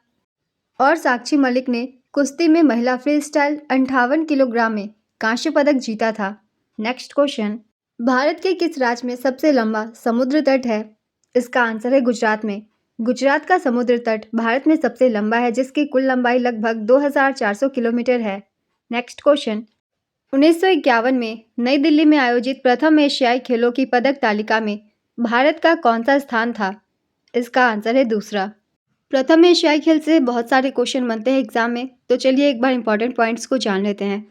और साक्षी मलिक ने कुश्ती में महिला फ्री स्टाइल 58 किलोग्राम में कांस्य पदक जीता था। नेक्स्ट क्वेश्चन, भारत के किस राज्य में सबसे लंबा समुद्र तट है? इसका आंसर है गुजरात में। गुजरात का समुद्र तट भारत में सबसे लंबा है, जिसकी कुल लंबाई लगभग 2400 किलोमीटर है। नेक्स्ट क्वेश्चन, 1951 में नई दिल्ली में आयोजित प्रथम एशियाई खेलों की पदक तालिका में भारत का कौन सा स्थान था? इसका आंसर है दूसरा। प्रथम एशियाई खेल से बहुत सारे क्वेश्चन बनते हैं एग्जाम में, तो चलिए एक बार इंपॉर्टेंट पॉइंट्स को जान लेते हैं।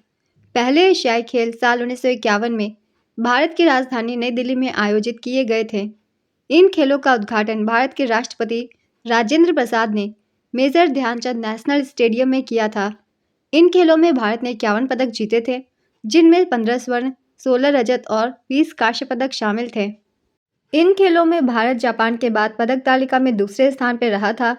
पहले एशियाई खेल साल 1951 में भारत की राजधानी नई दिल्ली में आयोजित किए गए थे। इन खेलों का उद्घाटन भारत के राष्ट्रपति राजेंद्र प्रसाद ने मेजर ध्यानचंद नेशनल स्टेडियम में किया था। इन खेलों में भारत ने 51 पदक जीते थे, जिनमें 15 स्वर्ण, 16 रजत और 20 कांस्य पदक शामिल थे। इन खेलों में भारत जापान के बाद पदक तालिका में दूसरे स्थान पर रहा था।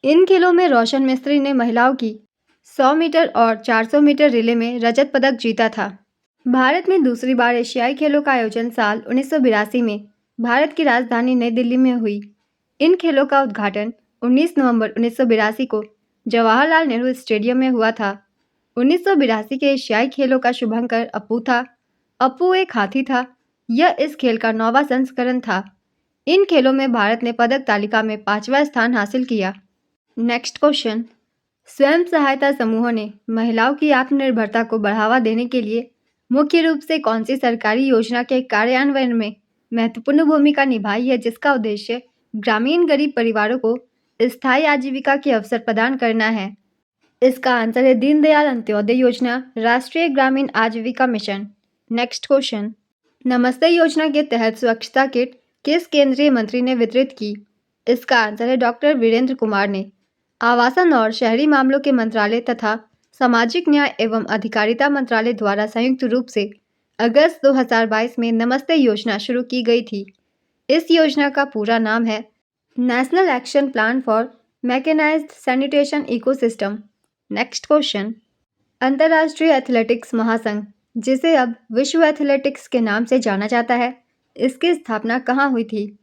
इन खेलों में रोशन मिस्त्री ने महिलाओं की 100 मीटर और 400 मीटर रिले में रजत पदक जीता था। भारत में दूसरी बार एशियाई खेलों का आयोजन साल 1982 में भारत की राजधानी नई दिल्ली में हुई। इन खेलों का उद्घाटन 19 नवंबर 1982 को जवाहरलाल नेहरू स्टेडियम में हुआ था। 1982 के एशियाई खेलों का शुभंकर अप्पू था। अप्पू एक हाथी था। यह इस खेल का 9वां संस्करण था। इन खेलों में भारत ने पदक तालिका में 5वां स्थान हासिल किया। नेक्स्ट क्वेश्चन, स्वयं सहायता समूहों ने महिलाओं की आत्मनिर्भरता को बढ़ावा देने के लिए मुख्य रूप से कौन सी सरकारी योजना के कार्यान्वयन में महत्वपूर्ण भूमिका निभाई है, जिसका उद्देश्य ग्रामीण गरीब परिवारों को स्थायी आजीविका के अवसर प्रदान करना है? इसका आंसर है दीनदयाल अंत्योदय योजना, राष्ट्रीय ग्रामीण आजीविका मिशन। नेक्स्ट क्वेश्चन, नमस्ते योजना के तहत स्वच्छता किट किस केंद्रीय मंत्री ने वितरित की? इसका आंसर है डॉक्टर वीरेंद्र कुमार ने। आवासन और शहरी मामलों के मंत्रालय तथा सामाजिक न्याय एवं अधिकारिता मंत्रालय द्वारा संयुक्त रूप से अगस्त 2022 में नमस्ते योजना शुरू की गई थी। इस योजना का पूरा नाम है national action plan for mechanised sanitation ecosystem. Next question, अंतर्राष्ट्रीय एथलेटिक्स महासंघ, जिसे अब विश्व एथलेटिक्स के नाम से जाना जाता है, इसकी स्थापना कहाँ हुई थी?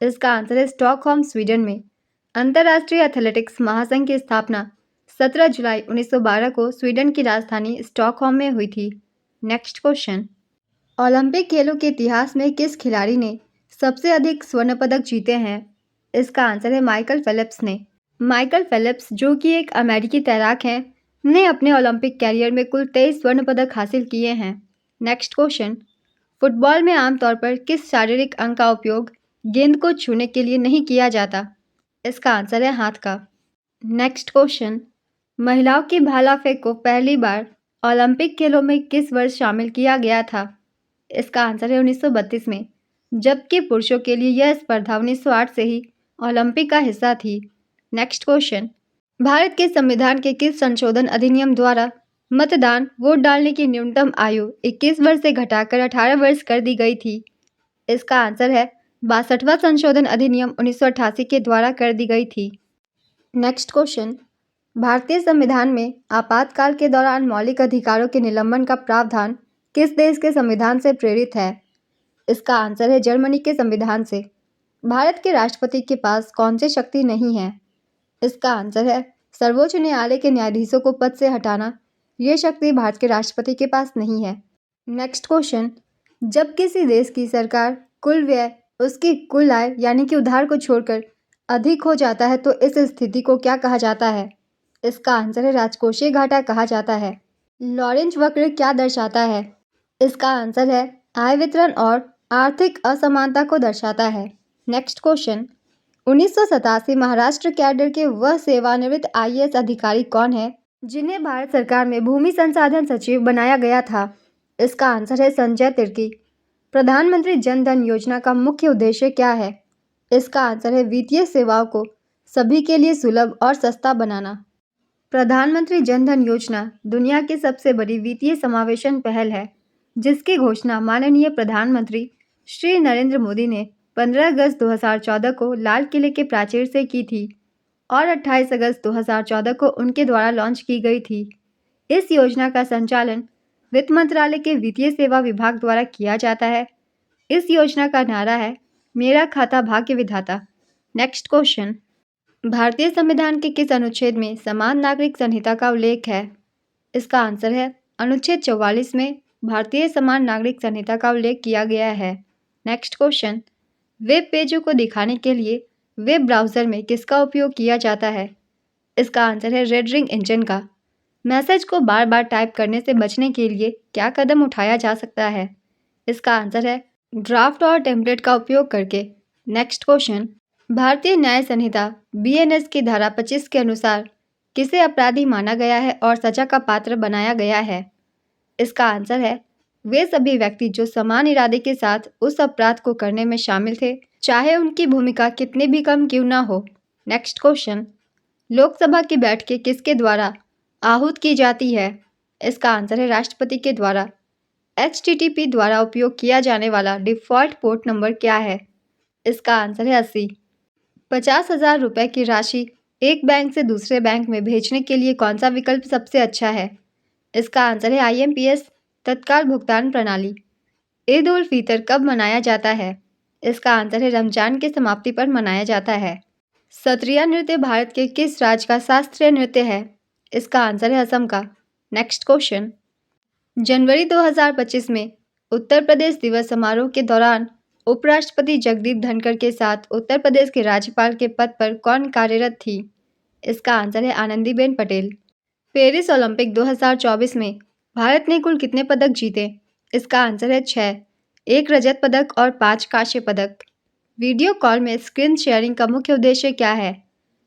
इसका आंसर है स्टॉकहोम, स्वीडन में। अंतर्राष्ट्रीय एथलेटिक्स महासंघ की स्थापना 17 जुलाई 1912 को स्वीडन की राजधानी स्टॉकहोम में हुई थी। नेक्स्ट क्वेश्चन, ओलंपिक खेलों के इतिहास में किस खिलाड़ी ने सबसे अधिक स्वर्ण पदक जीते हैं? इसका आंसर है माइकल फेल्प्स ने। माइकल फेल्प्स, जो कि एक अमेरिकी तैराक हैं, ने अपने ओलंपिक कैरियर में कुल 23 स्वर्ण पदक हासिल किए हैं। नेक्स्ट क्वेश्चन, फुटबॉल में आमतौर पर किस शारीरिक अंग का उपयोग गेंद को छूने के लिए नहीं किया जाता? इसका आंसर है हाथ का। नेक्स्ट क्वेश्चन, महिलाओं की भाला फेंक को पहली बार ओलंपिक खेलों में किस वर्ष शामिल किया गया था? इसका आंसर है 1932 में, जबकि पुरुषों के लिए यह स्पर्धा 1908 से ही ओलंपिक का हिस्सा थी। नेक्स्ट क्वेश्चन, भारत के संविधान के किस संशोधन अधिनियम द्वारा मतदान वोट डालने की न्यूनतम आयु 21 वर्ष से घटाकर 18 वर्ष कर दी गई थी? इसका आंसर है 62वां संशोधन अधिनियम 1988 के द्वारा कर दी गई थी। नेक्स्ट क्वेश्चन, भारतीय संविधान में आपातकाल के दौरान मौलिक अधिकारों के निलंबन का प्रावधान किस देश के संविधान से प्रेरित है? इसका आंसर है जर्मनी के संविधान से। भारत के राष्ट्रपति के पास कौन सी शक्ति नहीं है? इसका आंसर है सर्वोच्च न्यायालय के न्यायाधीशों को पद से हटाना। ये शक्ति भारत के राष्ट्रपति के पास नहीं है। नेक्स्ट क्वेश्चन, जब किसी देश की सरकार कुल व्यय उसकी कुल आय यानी कि उधार को छोड़कर अधिक हो जाता है, तो इस स्थिति को क्या कहा जाता है? इसका आंसर है राजकोषीय घाटा कहा जाता है। लॉरेंज वक्र क्या दर्शाता है? इसका आंसर है आय वितरण और आर्थिक असमानता को दर्शाता है। नेक्स्ट क्वेश्चन, 1987 महाराष्ट्र कैडर के वह सेवानिवृत्त IAS अधिकारी कौन है जिन्हें भारत सरकार में भूमि संसाधन सचिव बनाया गया था? इसका आंसर है संजय तिर्की। प्रधानमंत्री जन धन योजना का मुख्य उद्देश्य क्या है? इसका आंसर है वित्तीय सेवाओं को सभी के लिए सुलभ और सस्ता बनाना। प्रधानमंत्री जन धन योजना दुनिया की सबसे बड़ी वित्तीय समावेशन पहल है, जिसकी घोषणा माननीय प्रधानमंत्री श्री नरेंद्र मोदी ने 15 अगस्त 2014 को लाल किले के प्राचीर से की थी और 28 अगस्त 2014 को उनके द्वारा लॉन्च की गई थी। इस योजना का संचालन वित्त मंत्रालय के वित्तीय सेवा विभाग द्वारा किया जाता है। इस योजना का नारा है मेरा खाता भाग्य विधाता। नेक्स्ट क्वेश्चन, भारतीय संविधान के किस अनुच्छेद में समान नागरिक संहिता का उल्लेख है? इसका आंसर है अनुच्छेद 44 में भारतीय समान नागरिक संहिता का उल्लेख किया गया है। नेक्स्ट क्वेश्चन, वेब पेजों को दिखाने के लिए वेब ब्राउज़र में किसका उपयोग किया जाता है? इसका आंसर है रेडरिंग इंजन का। मैसेज को बार बार टाइप करने से बचने के लिए क्या कदम उठाया जा सकता है? इसका आंसर है ड्राफ्ट और टेम्पलेट का उपयोग करके। नेक्स्ट क्वेश्चन, भारतीय न्याय संहिता बीएनएस की धारा 25 के अनुसार किसे अपराधी माना गया है और सजा का पात्र बनाया गया है? इसका आंसर है वे सभी व्यक्ति जो समान इरादे के साथ उस अपराध को करने में शामिल थे, चाहे उनकी भूमिका कितनी भी कम क्यों ना हो। नेक्स्ट क्वेश्चन, लोकसभा की बैठकें किसके द्वारा आहूत की जाती है? इसका आंसर है राष्ट्रपति के द्वारा। HTTP द्वारा उपयोग किया जाने वाला डिफ़ॉल्ट पोर्ट नंबर क्या है? इसका आंसर है 80। 50,000 रुपये की राशि एक बैंक से दूसरे बैंक में भेजने के लिए कौन सा विकल्प सबसे अच्छा है? इसका आंसर है IMPS तत्काल भुगतान प्रणाली। ईद उल फितर कब मनाया जाता है? इसका आंसर है रमजान की समाप्ति पर मनाया जाता है। सत्रिया नृत्य भारत के किस राज्य का शास्त्रीय नृत्य है? इसका आंसर है असम का। नेक्स्ट क्वेश्चन, जनवरी 2025 में उत्तर प्रदेश दिवस समारोह के दौरान उपराष्ट्रपति जगदीप धनखड़ के साथ उत्तर प्रदेश के राज्यपाल के पद पर कौन कार्यरत थी? इसका आंसर है आनंदीबेन पटेल। पेरिस ओलंपिक 2024 में भारत ने कुल कितने पदक जीते? इसका आंसर है 6, 1 रजत पदक और 5 कांस्य पदक। वीडियो कॉल में स्क्रीन शेयरिंग का मुख्य उद्देश्य क्या है?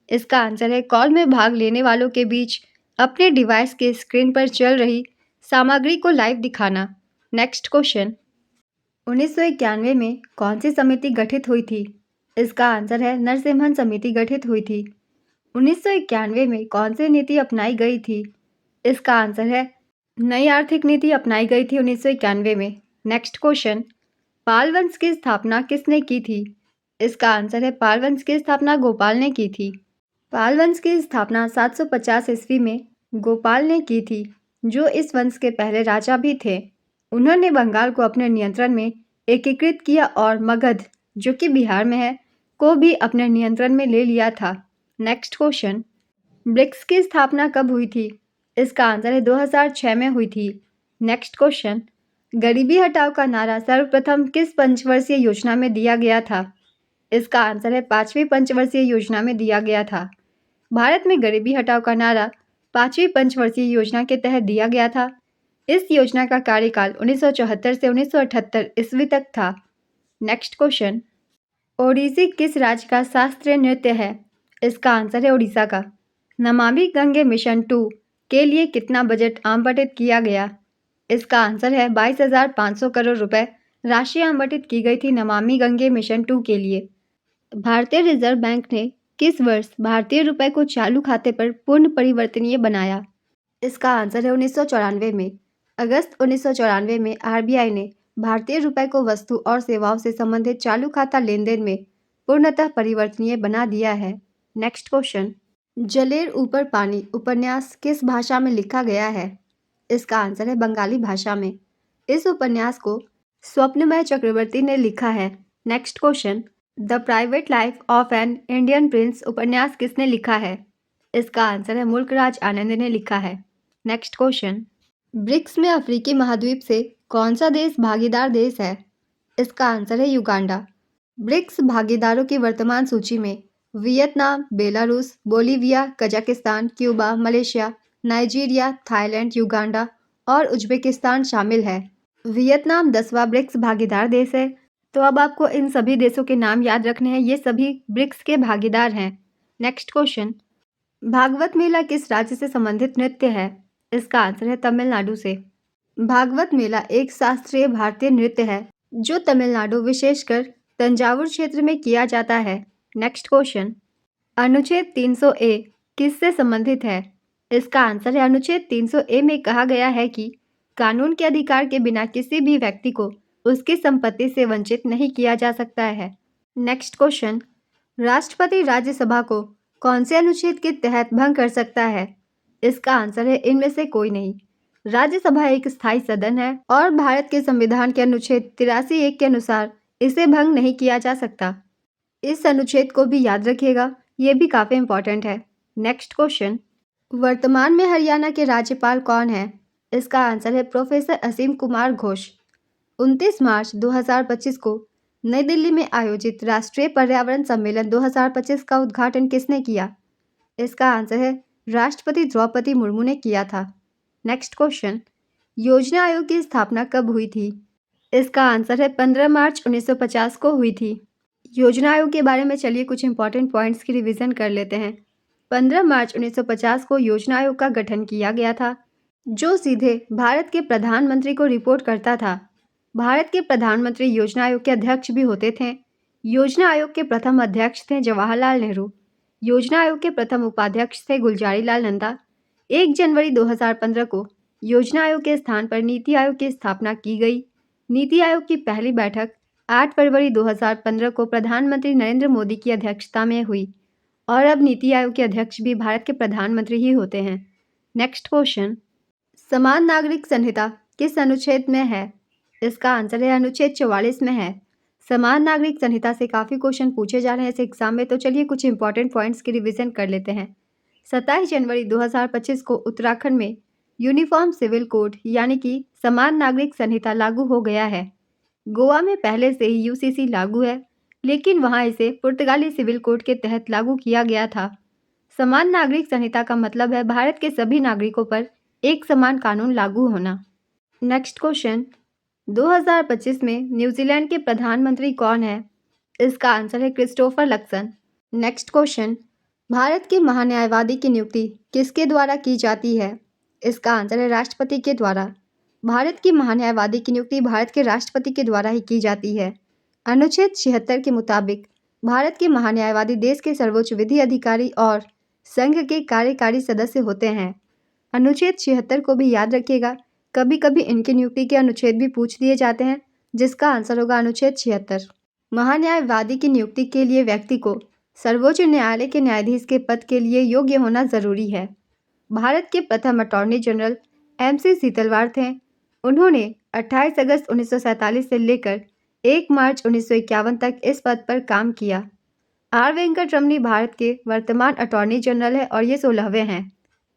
इसका आंसर है कॉल में भाग लेने वालों के बीच अपने डिवाइस के स्क्रीन पर चल रही सामग्री को लाइव दिखाना। नेक्स्ट क्वेश्चन, 1991 में कौन सी समिति गठित हुई थी? इसका आंसर है नरसिम्हन समिति गठित हुई थी। 1991 में कौन सी नीति अपनाई गई थी? इसका आंसर है नई आर्थिक नीति अपनाई गई थी 1991 में। नेक्स्ट क्वेश्चन, पाल वंश की स्थापना किसने की थी? इसका आंसर है पाल वंश की स्थापना गोपाल ने की थी। पाल वंश की स्थापना 750 ईस्वी में गोपाल ने की थी, जो इस वंश के पहले राजा भी थे। उन्होंने बंगाल को अपने नियंत्रण में एकीकृत किया और मगध, जो कि बिहार में है, को भी अपने नियंत्रण में ले लिया था। नेक्स्ट क्वेश्चन, ब्रिक्स की स्थापना कब हुई थी? इसका आंसर है 2006 में हुई थी। नेक्स्ट क्वेश्चन, गरीबी हटाओ का नारा सर्वप्रथम किस पंचवर्षीय योजना में दिया गया था? इसका आंसर है 5वीं पंचवर्षीय योजना में दिया गया था। भारत में गरीबी हटाओ का नारा 5वीं पंचवर्षीय योजना के तहत दिया गया था। इस योजना का कार्यकाल 1974 से 1978 ईस्वी तक था। नेक्स्ट क्वेश्चन, ओडिसी किस राज्य का शास्त्रीय नृत्य है? इसका आंसर है ओडिशा का। नमामि गंगे मिशन 2 के लिए कितना बजट आवंटित किया गया? इसका आंसर है 22,500 करोड़ रुपए राशि आवंटित की गई थी नमामि गंगे मिशन 2 के लिए। भारतीय रिजर्व बैंक ने किस वर्ष भारतीय रुपए को चालू खाते पर पूर्ण परिवर्तनीय बनाया? इसका आंसर है 1994 में। अगस्त 1994 में RBI ने भारतीय रुपए को वस्तु और सेवाओं से संबंधित चालू खाता लेन देन में पूर्णतः परिवर्तनीय बना दिया है। नेक्स्ट क्वेश्चन, जलेर ऊपर पानी उपन्यास किस भाषा में लिखा गया है? इसका आंसर है बंगाली भाषा में। इस उपन्यास को स्वप्नमय चक्रवर्ती ने लिखा है। Next question, the private life of an Indian Prince उपन्यास किसने लिखा है? इसका आंसर है मुल्कराज आनंद ने लिखा है। नेक्स्ट क्वेश्चन, ब्रिक्स में अफ्रीकी महाद्वीप से कौन सा देश भागीदार देश है? इसका आंसर है युगांडा। ब्रिक्स भागीदारों की वर्तमान सूची में Vietnam, Belarus, Bolivia, Kazakhstan, Cuba, Malaysia, Nigeria, Thailand, Uganda और उज्बेकिस्तान शामिल है। वियतनाम 10वां ब्रिक्स भागीदार देश है। तो अब आपको इन सभी देशों के नाम याद रखने हैं, ये सभी ब्रिक्स के भागीदार हैं। नेक्स्ट क्वेश्चन, भागवत मेला किस राज्य से संबंधित नृत्य है? इसका आंसर है तमिलनाडु से। भागवत मेला एक शास्त्रीय भारतीय नृत्य है जो तमिलनाडु विशेषकर तंजावुर क्षेत्र में किया जाता है। नेक्स्ट क्वेश्चन, अनुच्छेद 300A किससे संबंधित है? इसका आंसर है अनुच्छेद 300A में कहा गया है कि कानून के अधिकार के बिना किसी भी व्यक्ति को उसकी संपत्ति से वंचित नहीं किया जा सकता है। नेक्स्ट क्वेश्चन, राष्ट्रपति राज्यसभा को कौन से अनुच्छेद के तहत भंग कर सकता है? इसका आंसर है इनमें से कोई नहीं। राज्यसभा एक स्थायी सदन है और भारत के संविधान के अनुच्छेद 83(1) के अनुसार इसे भंग नहीं किया जा सकता। इस अनुच्छेद को भी याद रखिएगा, ये भी काफ़ी इम्पोर्टेंट है। नेक्स्ट क्वेश्चन, वर्तमान में हरियाणा के राज्यपाल कौन है? इसका आंसर है प्रोफेसर असीम कुमार घोष। 29 मार्च 2025 को नई दिल्ली में आयोजित राष्ट्रीय पर्यावरण सम्मेलन 2025 का उद्घाटन किसने किया? इसका आंसर है राष्ट्रपति द्रौपदी मुर्मू ने किया था। नेक्स्ट क्वेश्चन, योजना आयोग की स्थापना कब हुई थी? इसका आंसर है 15 मार्च 1950 को हुई थी। योजना आयोग के बारे में चलिए कुछ इंपॉर्टेंट पॉइंट्स की रिवीजन कर लेते हैं। 15 मार्च 1950 को योजना आयोग का गठन किया गया था, जो सीधे भारत के प्रधानमंत्री को रिपोर्ट करता था। भारत के प्रधानमंत्री योजना आयोग के अध्यक्ष भी होते थे। योजना आयोग के प्रथम अध्यक्ष थे जवाहरलाल नेहरू। योजना आयोग के प्रथम उपाध्यक्ष थे गुलजारी लाल नंदा। 1 जनवरी 2015 को योजना आयोग के स्थान पर नीति आयोग की स्थापना की गई। नीति आयोग की पहली बैठक 8 फरवरी 2015 को प्रधानमंत्री नरेंद्र मोदी की अध्यक्षता में हुई और अब नीति आयोग के अध्यक्ष भी भारत के प्रधानमंत्री ही होते हैं। नेक्स्ट क्वेश्चन, समान नागरिक संहिता किस अनुच्छेद में है? इसका आंसर है अनुच्छेद 44 में है। समान नागरिक संहिता से काफ़ी क्वेश्चन पूछे जा रहे हैं इस एग्जाम में, तो चलिए कुछ इंपॉर्टेंट पॉइंट्स की रिवीजन कर लेते हैं। 27 जनवरी 2025 को उत्तराखंड में यूनिफॉर्म सिविल कोड यानी कि समान नागरिक संहिता लागू हो गया है। गोवा में पहले से ही यूसीसी लागू है, लेकिन वहाँ इसे पुर्तगाली सिविल कोड के तहत लागू किया गया था। समान नागरिक संहिता का मतलब है भारत के सभी नागरिकों पर एक समान कानून लागू होना। नेक्स्ट क्वेश्चन, 2025 में न्यूजीलैंड के प्रधानमंत्री कौन है? इसका आंसर है Christopher Luxon. Next question, Bharat के महान्यायवादी की नियुक्ति किसके द्वारा की जाती है? इसका आंसर है राष्ट्रपति के द्वारा। भारत की महान्यायवादी की नियुक्ति भारत के राष्ट्रपति के द्वारा ही की जाती है। अनुच्छेद 76 के मुताबिक भारत के महान्यायवादी देश के सर्वोच्च विधि अधिकारी और संघ के कार्यकारी सदस्य होते हैं। अनुच्छेद 76 को भी याद रखिएगा, कभी कभी इनकी नियुक्ति के अनुच्छेद भी पूछ दिए जाते हैं, जिसका आंसर होगा अनुच्छेद 76। महान्यायवादी की नियुक्ति के लिए व्यक्ति को सर्वोच्च न्यायालय के न्यायाधीश के पद के लिए योग्य होना जरूरी है। भारत के प्रथम अटॉर्नी जनरल MC सीतलवाड़ थे। उन्होंने 28 अगस्त 1947 से लेकर 1 मार्च 1951 तक इस पद पर काम किया। R वेंकट भारत के वर्तमान अटॉर्नी जनरल है और ये 16वें हैं।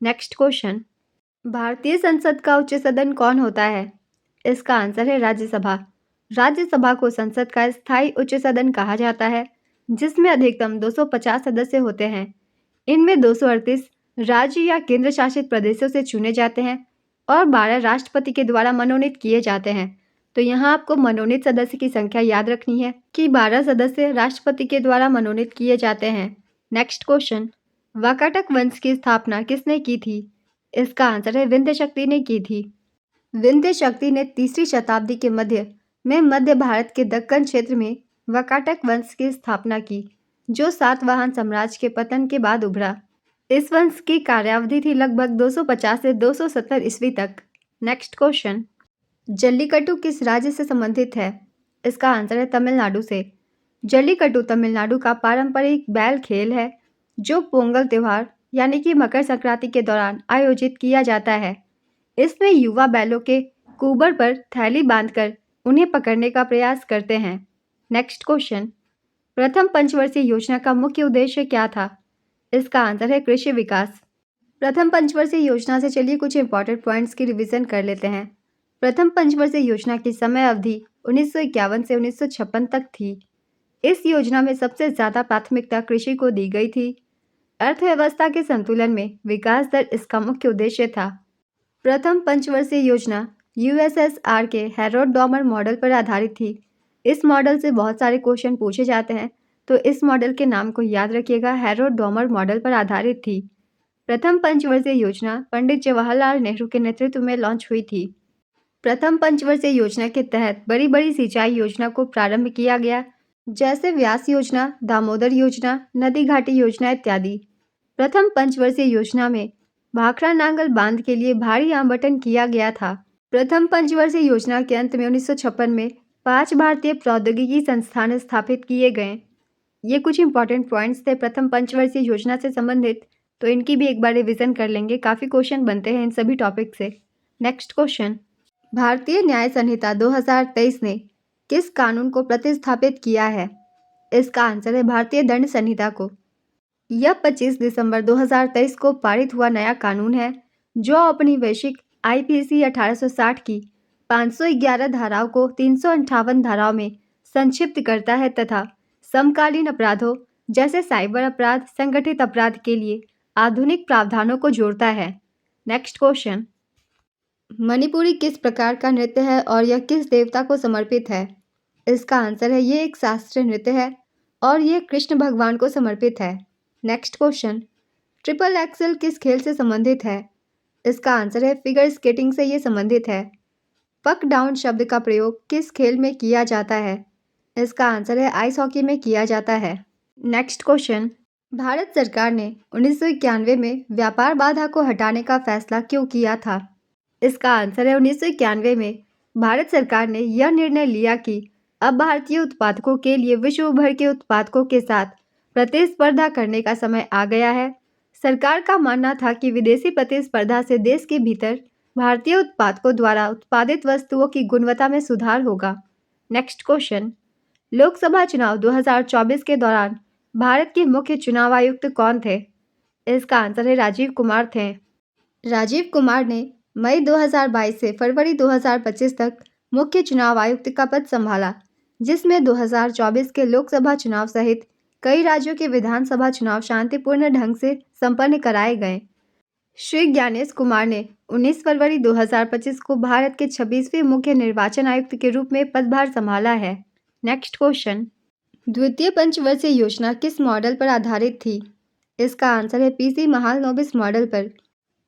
नेक्स्ट क्वेश्चन, भारतीय संसद का उच्च सदन कौन होता है? इसका आंसर है राज्यसभा। राज्यसभा को संसद का स्थायी उच्च सदन कहा जाता है, जिसमें अधिकतम 250 सदस्य होते हैं। इनमें 238 राज्य या केंद्र शासित प्रदेशों से चुने जाते हैं और 12 राष्ट्रपति के द्वारा मनोनीत किए जाते हैं। तो यहाँ आपको मनोनीत सदस्य की संख्या याद रखनी है कि 12 सदस्य राष्ट्रपति के द्वारा मनोनीत किए जाते हैं। नेक्स्ट क्वेश्चन, वाकाटक वंश की स्थापना किसने की थी? इसका आंसर है विंध्य शक्ति ने की थी। विंध्य शक्ति ने 3री शताब्दी के मध्य में मध्य भारत के दक्कन क्षेत्र में वाकाटक वंश की स्थापना की, जो सातवाहन साम्राज्य के पतन के बाद उभरा। इस वंश की कार्यावधि थी लगभग 250 से 270 ईस्वी तक। नेक्स्ट क्वेश्चन, जल्लीकट्टू किस राज्य से संबंधित है? इसका आंसर है तमिलनाडु से। जल्लीकट्टू तमिलनाडु का पारंपरिक बैल खेल है, जो पोंगल त्यौहार यानी कि मकर संक्रांति के दौरान आयोजित किया जाता है। इसमें युवा बैलों के कुबर पर थैली बांधकर उन्हें पकड़ने का प्रयास करते हैं। नेक्स्ट क्वेश्चन, प्रथम पंचवर्षीय योजना का मुख्य उद्देश्य क्या था? इसका आंसर है कृषि विकास। प्रथम पंचवर्षीय योजना से चलिए कुछ इंपॉर्टेंट पॉइंट्स की रिवीजन कर लेते हैं। प्रथम पंचवर्षीय योजना की समय अवधि 1951 से 1956 तक थी। इस योजना में सबसे ज़्यादा प्राथमिकता कृषि को दी गई थी। अर्थव्यवस्था के संतुलन में विकास दर इसका मुख्य उद्देश्य था। प्रथम पंचवर्षीय योजना USSR के हैरोल्ड डॉमर मॉडल पर आधारित थी। इस मॉडल से बहुत सारे क्वेश्चन पूछे जाते हैं, तो इस मॉडल के नाम को याद रखिएगा, हैरोल्ड डॉमर मॉडल पर आधारित थी। प्रथम पंचवर्षीय योजना पंडित जवाहरलाल नेहरू के नेतृत्व में लॉन्च हुई थी। प्रथम पंचवर्षीय योजना के तहत बड़ी बड़ी सिंचाई योजना को प्रारंभ किया गया, जैसे व्यास योजना, दामोदर योजना, नदी घाटी योजना इत्यादि। प्रथम पंचवर्षीय योजना में भाखड़ा नांगल बांध के लिए भारी आवंटन किया गया था। प्रथम पंचवर्षीय योजना के अंत में 1956 में 5 भारतीय प्रौद्योगिकी संस्थान स्थापित किए गए। ये कुछ इंपॉर्टेंट पॉइंट्स थे प्रथम पंचवर्षीय योजना से संबंधित, तो इनकी भी एक बार रिवीजन कर लेंगे। काफ़ी क्वेश्चन बनते हैं इन सभी टॉपिक से। नेक्स्ट क्वेश्चन, भारतीय न्याय संहिता 2023 ने किस कानून को प्रतिस्थापित किया है? इसका आंसर है भारतीय दंड संहिता को। यह 25 दिसंबर 2023 को पारित हुआ नया कानून है जो औपनिवेशिक आईपीसी 1860 की 511 धाराओं को 358 धाराओं में संक्षिप्त करता है तथा समकालीन अपराधों जैसे साइबर अपराध, संगठित अपराध के लिए आधुनिक प्रावधानों को जोड़ता है। नेक्स्ट क्वेश्चन, मणिपुरी किस प्रकार का नृत्य है और यह किस देवता को समर्पित है? इसका आंसर है ये एक शास्त्रीय नृत्य है और ये कृष्ण भगवान को समर्पित है। नेक्स्ट क्वेश्चन, ट्रिपल एक्सल किस खेल से संबंधित है? इसका आंसर है फिगर स्केटिंग से ये संबंधित है। पक डाउन शब्द का प्रयोग किस खेल में किया जाता है? इसका आंसर है आइस हॉकी में किया जाता है। नेक्स्ट क्वेश्चन, भारत सरकार ने 1991 में व्यापार बाधा को हटाने का फैसला क्यों किया था? इसका आंसर है 1991 में भारत सरकार ने यह निर्णय लिया कि अब भारतीय उत्पादकों के लिए विश्व भर के उत्पादकों के साथ प्रतिस्पर्धा करने का समय आ गया है। सरकार का मानना था कि विदेशी प्रतिस्पर्धा से देश के भीतर भारतीय उत्पादकों द्वारा उत्पादित वस्तुओं की गुणवत्ता में सुधार होगा। नेक्स्ट क्वेश्चन, लोकसभा चुनाव 2024 के दौरान भारत के मुख्य चुनाव आयुक्त कौन थे? इसका आंसर है राजीव कुमार थे। राजीव कुमार ने मई 2022 से फरवरी 2025 तक मुख्य चुनाव आयुक्त का पद संभाला, जिसमें 2024 के लोकसभा चुनाव सहित कई राज्यों के विधानसभा चुनाव शांतिपूर्ण ढंग से संपन्न कराए गए। श्री ज्ञानेश कुमार ने 19 फरवरी 2025 को भारत के 26वें मुख्य निर्वाचन आयुक्त के रूप में पदभार संभाला है। नेक्स्ट क्वेश्चन, द्वितीय पंचवर्षीय योजना किस मॉडल पर आधारित थी? इसका आंसर है पीसी महालनोबिस मॉडल पर।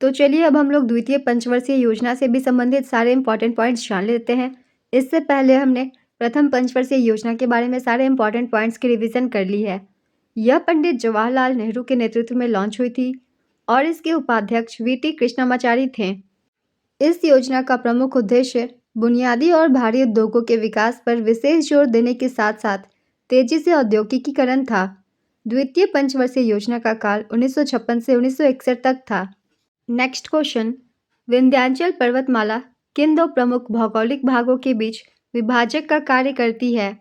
तो चलिए अब हम लोग द्वितीय पंचवर्षीय योजना से भी संबंधित सारे इंपॉर्टेंट पॉइंट्स जान लेते हैं। इससे पहले हमने प्रथम पंचवर्षीय योजना के बारे में सारे इंपॉर्टेंट पॉइंट्स की रिवीजन कर ली है। यह पंडित जवाहरलाल नेहरू के नेतृत्व में लॉन्च हुई थी और इसके उपाध्यक्ष वीटी कृष्णमाचारी थे। इस योजना का प्रमुख उद्देश्य बुनियादी और भारी उद्योगों के विकास पर विशेष जोर देने के साथ साथ तेजी से औद्योगिकीकरण था। द्वितीय पंचवर्षीय योजना का काल 1956 से 1961 तक था। नेक्स्ट क्वेश्चन, विंध्याचल पर्वतमाला किन दो प्रमुख भौगोलिक भागों के बीच विभाजक का कार्य करती है?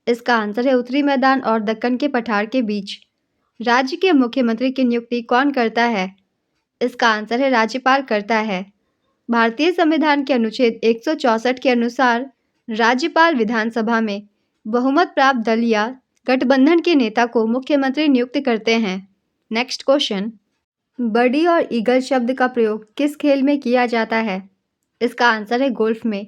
इसका आंसर है उत्तरी मैदान और दक्कन के पठार के बीच। राज्य के मुख्यमंत्री की नियुक्ति कौन करता है? इसका आंसर है राज्यपाल करता है। भारतीय संविधान के अनुच्छेद 164 के अनुसार राज्यपाल विधानसभा में बहुमत प्राप्त दल या गठबंधन के नेता को मुख्यमंत्री नियुक्त करते हैं। नेक्स्ट क्वेश्चन, बर्डी और ईगल शब्द का प्रयोग किस खेल में किया जाता है? इसका आंसर है गोल्फ में।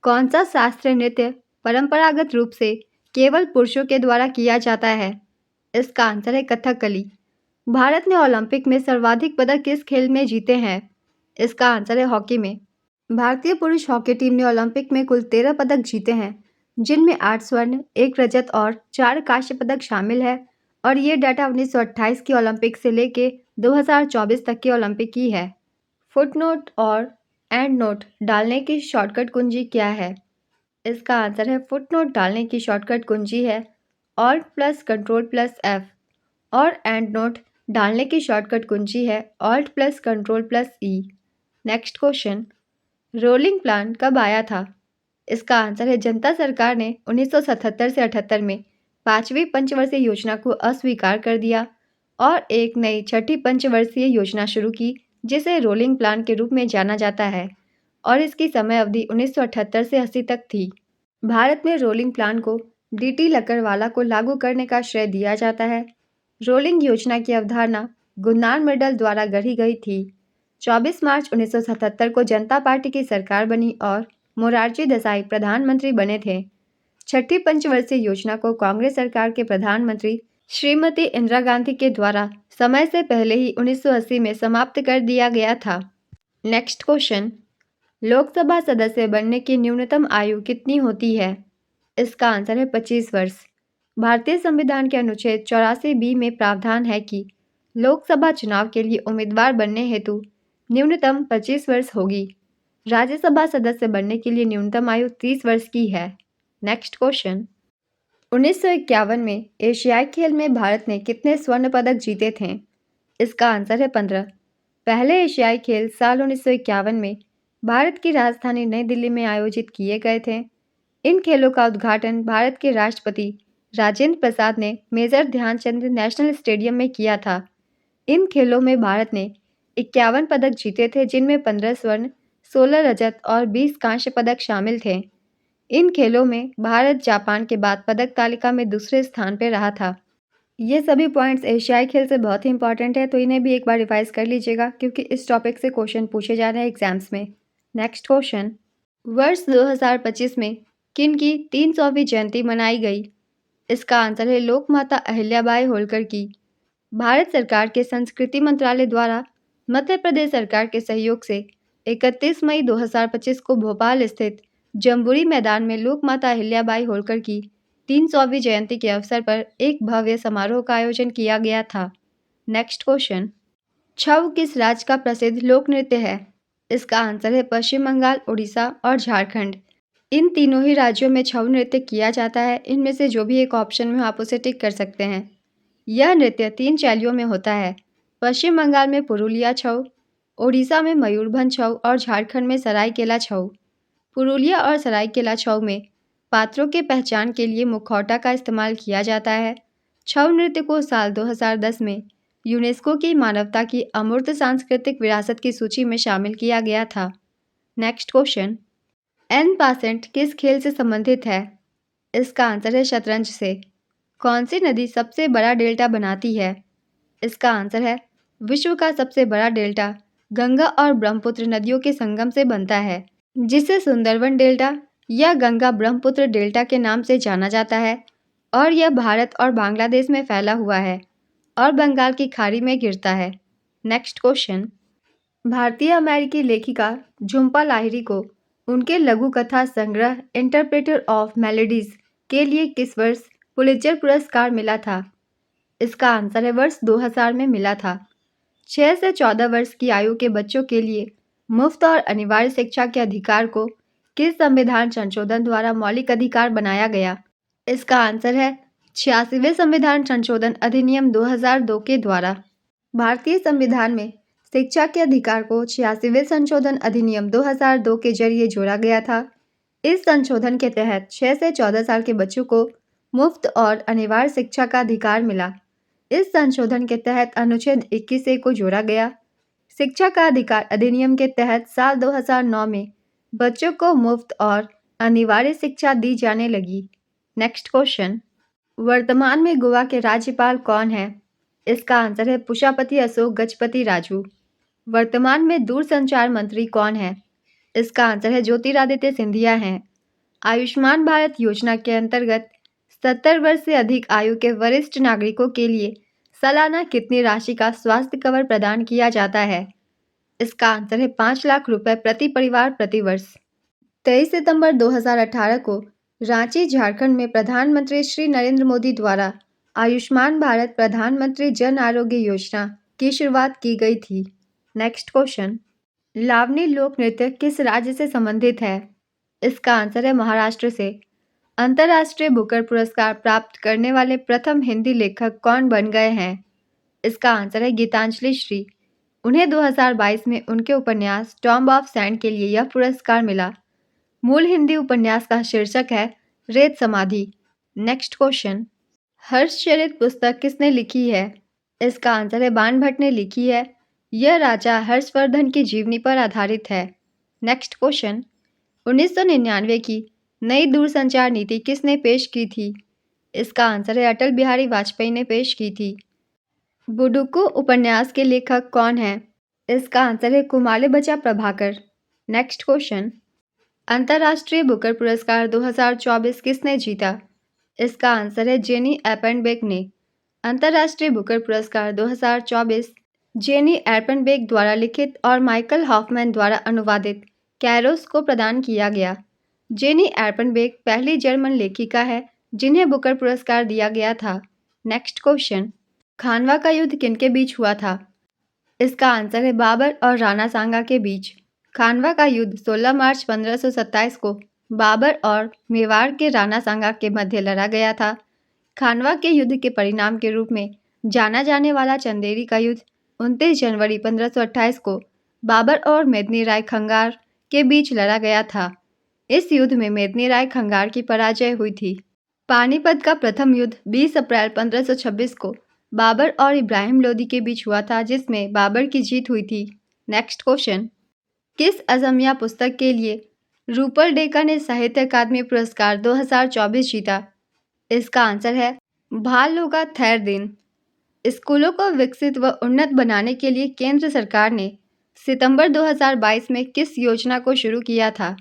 कौन सा शास्त्रीय नृत्य परंपरागत रूप से केवल पुरुषों के द्वारा किया जाता है? इसका आंसर है कथकली। भारत ने ओलंपिक में सर्वाधिक पदक किस खेल में जीते हैं? इसका आंसर है हॉकी में। भारतीय पुरुष हॉकी टीम ने ओलंपिक में कुल 13 पदक जीते हैं, जिनमें 8 स्वर्ण, 1 रजत और 4 कांस्य पदक शामिल है और ये डाटा 1928 की ओलंपिक से लेके 2024 तक की ओलंपिक की है। फुटनोट और एंड नोट डालने की शॉर्टकट कुंजी क्या है? इसका आंसर है फुटनोट डालने की शॉर्टकट कुंजी है alt plus control plus F और एंड नोट डालने की शॉर्टकट कुंजी है ऑल्ट प्लस कंट्रोल प्लस ई। नेक्स्ट क्वेश्चन, रोलिंग प्लान कब आया था? इसका आंसर है जनता सरकार ने 1977 से 78 में 5वीं पंचवर्षीय योजना को अस्वीकार कर दिया और एक नई 6ठी पंचवर्षीय योजना शुरू की जिसे रोलिंग प्लान के रूप में जाना जाता है और इसकी समय अवधि 1978 से 80 तक थी। भारत में रोलिंग प्लान को डीटी लकड़वाला को लागू करने का श्रेय दिया जाता है। रोलिंग योजना की अवधारणा गुरनार मिडल द्वारा गढ़ी गई थी। 24 मार्च 1977 को जनता पार्टी की सरकार बनी और मोरारजी देसाई प्रधानमंत्री बने थे। 6ठी पंचवर्षीय योजना को कांग्रेस सरकार के प्रधानमंत्री श्रीमती इंदिरा गांधी के द्वारा समय से पहले ही 1980 में समाप्त कर दिया गया था। नेक्स्ट क्वेश्चन, लोकसभा सदस्य बनने की न्यूनतम आयु कितनी होती है? इसका आंसर है 25 वर्ष। भारतीय संविधान के अनुच्छेद 84 बी में प्रावधान है कि लोकसभा चुनाव के लिए उम्मीदवार बनने हेतु न्यूनतम 25 वर्ष होगी। राज्यसभा सदस्य बनने के लिए न्यूनतम आयु 30 वर्ष की है। नेक्स्ट क्वेश्चन, 1951 में एशियाई खेल में भारत ने कितने स्वर्ण पदक जीते थे? इसका आंसर है 15। पहले एशियाई खेल साल 1951 में भारत की राजधानी नई दिल्ली में आयोजित किए गए थे। इन खेलों का उद्घाटन भारत के राष्ट्रपति राजेंद्र प्रसाद ने मेजर ध्यानचंद नेशनल स्टेडियम में किया था। इन खेलों में भारत ने 51 पदक जीते थे, जिनमें 15 स्वर्ण, 16 रजत और 20 कांस्य पदक शामिल थे। इन खेलों में भारत जापान के बाद पदक तालिका में दूसरे स्थान पर रहा था। ये सभी पॉइंट्स एशियाई खेल से बहुत ही इंपॉर्टेंट है, तो इन्हें भी एक बार रिवाइज कर लीजिएगा क्योंकि इस टॉपिक से क्वेश्चन पूछे जा रहे हैं एग्जाम्स में। नेक्स्ट क्वेश्चन, वर्ष 2025 में किन की 300वीं जयंती मनाई गई? इसका आंसर है लोकमाता अहिल्याबाई होलकर की। भारत सरकार के संस्कृति मंत्रालय द्वारा मध्य प्रदेश सरकार के सहयोग से 31 मई 2025 को भोपाल स्थित जम्बूरी मैदान में लोकमाता अहिल्याबाई होलकर की 300वीं जयंती के अवसर पर एक भव्य समारोह का आयोजन किया गया था। नेक्स्ट क्वेश्चन, छऊ किस राज्य का प्रसिद्ध लोक नृत्य है? इसका आंसर है पश्चिम बंगाल, उड़ीसा और झारखंड। इन तीनों ही राज्यों में छऊ नृत्य किया जाता है। इनमें से जो भी एक ऑप्शन में आप उसे टिक कर सकते हैं। यह नृत्य 3 शैलियों में होता है। पश्चिम बंगाल में पुरुलिया छऊ, उड़ीसा में मयूरभंज छऊ और झारखंड में सरायकेला छऊ। पुरुलिया और सरायकेला छऊ में पात्रों के पहचान के लिए मुखौटा का इस्तेमाल किया जाता है। छऊ नृत्य को साल 2010 में यूनेस्को की मानवता की अमूर्त सांस्कृतिक विरासत की सूची में शामिल किया गया था। नेक्स्ट क्वेश्चन, N% किस खेल से संबंधित है? इसका आंसर है शतरंज से। कौन सी नदी सबसे बड़ा डेल्टा बनाती है? इसका आंसर है विश्व का सबसे बड़ा डेल्टा गंगा और ब्रह्मपुत्र नदियों के संगम से बनता है, जिसे सुंदरवन डेल्टा या गंगा ब्रह्मपुत्र डेल्टा के नाम से जाना जाता है और यह भारत और बांग्लादेश में फैला हुआ है और बंगाल की खाड़ी में गिरता है। नेक्स्ट क्वेश्चन, भारतीय अमेरिकी लेखिका झुम्पा लाहिरी को उनके लघु कथा संग्रह इंटरप्रेटर ऑफ मेलोडीज के लिए किस वर्ष पुलित्जर पुरस्कार मिला था? इसका आंसर है वर्ष 2000 में मिला था। 6 से 14 वर्ष की आयु के बच्चों के लिए मुफ्त और अनिवार्य शिक्षा के अधिकार को किस संविधान संशोधन द्वारा मौलिक अधिकार बनाया गया? इसका आंसर है 86वें संविधान संशोधन अधिनियम 2002 के द्वारा। भारतीय संविधान में शिक्षा के अधिकार को 86वें संशोधन अधिनियम 2002 के जरिए जोड़ा गया था। इस संशोधन के तहत 6 से 14 साल के बच्चों को मुफ्त और अनिवार्य शिक्षा का अधिकार मिला। इस संशोधन के तहत अनुच्छेद 21A को जोड़ा गया। शिक्षा का अधिकार अधिनियम के तहत साल 2009 में बच्चों को मुफ्त और अनिवार्य शिक्षा दी जाने लगी। नेक्स्ट क्वेश्चन, वर्तमान में गोवा के राज्यपाल कौन है? इसका आंसर है पुष्पापति अशोक गजपति राजू। वर्तमान में दूरसंचार मंत्री कौन है? इसका आंसर है ज्योतिरादित्य सिंधिया हैं। आयुष्मान भारत योजना के अंतर्गत 70 वर्ष से अधिक आयु के वरिष्ठ नागरिकों के लिए सालाना कितनी राशि का स्वास्थ्य कवर प्रदान किया जाता है? इसका आंसर है 5 लाख रुपए प्रति परिवार प्रति वर्ष। 23 सितंबर 2018 को रांची, झारखंड में प्रधानमंत्री श्री नरेंद्र मोदी द्वारा आयुष्मान भारत प्रधानमंत्री जन आरोग्य योजना की शुरुआत की गई थी। नेक्स्ट क्वेश्चन, लावनी लोक नृत्य किस राज्य से संबंधित है? इसका आंसर है महाराष्ट्र से। अंतर्राष्ट्रीय बुकर पुरस्कार प्राप्त करने वाले प्रथम हिंदी लेखक कौन बन गए हैं? इसका आंसर है गीतांजलि श्री। उन्हें 2022 में उनके उपन्यास टॉम्ब ऑफ सैंड के लिए यह पुरस्कार मिला। मूल हिंदी उपन्यास का शीर्षक है रेत समाधि। नेक्स्ट क्वेश्चन, हर्षचरित पुस्तक किसने लिखी है? इसका आंसर है बाण भट्ट ने लिखी है। यह राजा हर्षवर्धन की जीवनी पर आधारित है। नेक्स्ट क्वेश्चन, 1999 की नई दूरसंचार नीति किसने पेश की थी? इसका आंसर है अटल बिहारी वाजपेयी ने पेश की थी। बुडुको उपन्यास के लेखक कौन हैं? इसका आंसर है कुमाले बचा प्रभाकर। नेक्स्ट क्वेश्चन, अंतर्राष्ट्रीय बुकर पुरस्कार 2024 किसने जीता? इसका आंसर है जेनी एपेनबेक ने। अंतर्राष्ट्रीय बुकर पुरस्कार 2024 जेनी एपेनबेक द्वारा लिखित और माइकल हॉफमैन द्वारा अनुवादित कैरोस को प्रदान किया गया। जेनी एपेनबेक पहली जर्मन लेखिका है जिन्हें बुकर पुरस्कार दिया गया था। नेक्स्ट क्वेश्चन, खानवा का युद्ध किनके बीच हुआ था? इसका आंसर है बाबर और राणा सांगा के बीच। खानवा का युद्ध 16 मार्च 1527 को बाबर और मेवाड़ के राणा सांगा के मध्य लड़ा गया था। खानवा के युद्ध के परिणाम के रूप में जाना जाने वाला चंदेरी का युद्ध 29 जनवरी 1528 को बाबर और मेदिनी राय खंगार के बीच लड़ा गया था। इस युद्ध में मेदिनी राय खंगार की पराजय हुई थी। पानीपत का प्रथम युद्ध 20 अप्रैल 1526 को बाबर और इब्राहिम लोदी के बीच हुआ था, जिसमें बाबर की जीत हुई थी। नेक्स्ट क्वेश्चन, किस असमिया पुस्तक के लिए रूपल डेका ने साहित्य अकादमी पुरस्कार 2024 जीता? इसका आंसर है भाल लोगा थैर दिन। स्कूलों को विकसित व उन्नत बनाने के लिए केंद्र सरकार ने सितंबर 2022 में किस योजना को शुरू किया था?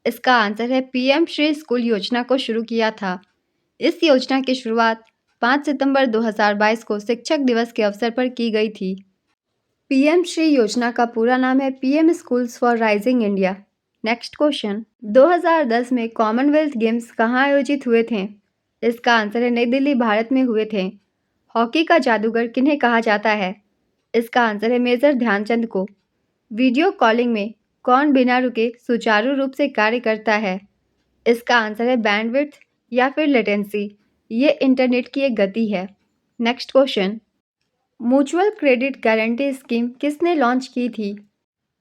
इसका आंसर है पीएम श्री स्कूल योजना को शुरू किया था। इस योजना की शुरुआत 5 सितंबर 2022 को शिक्षक दिवस के अवसर पर की गई थी। पीएम श्री योजना का पूरा नाम है PM schools for rising India. Next question, 2010 में कॉमनवेल्थ गेम्स कहाँ आयोजित हुए थे? इसका आंसर है नई दिल्ली, भारत में हुए थे। हॉकी का जादूगर किन्हें कहा जाता है? इसका आंसर है मेजर ध्यानचंद को। वीडियो कॉलिंग में कौन बिना रुके सुचारू रूप से कार्य करता है? इसका आंसर है बैंडविड्थ या फिर लेटेंसी। ये इंटरनेट की एक गति है। Next question, mutual credit guarantee scheme किसने लॉन्च की थी?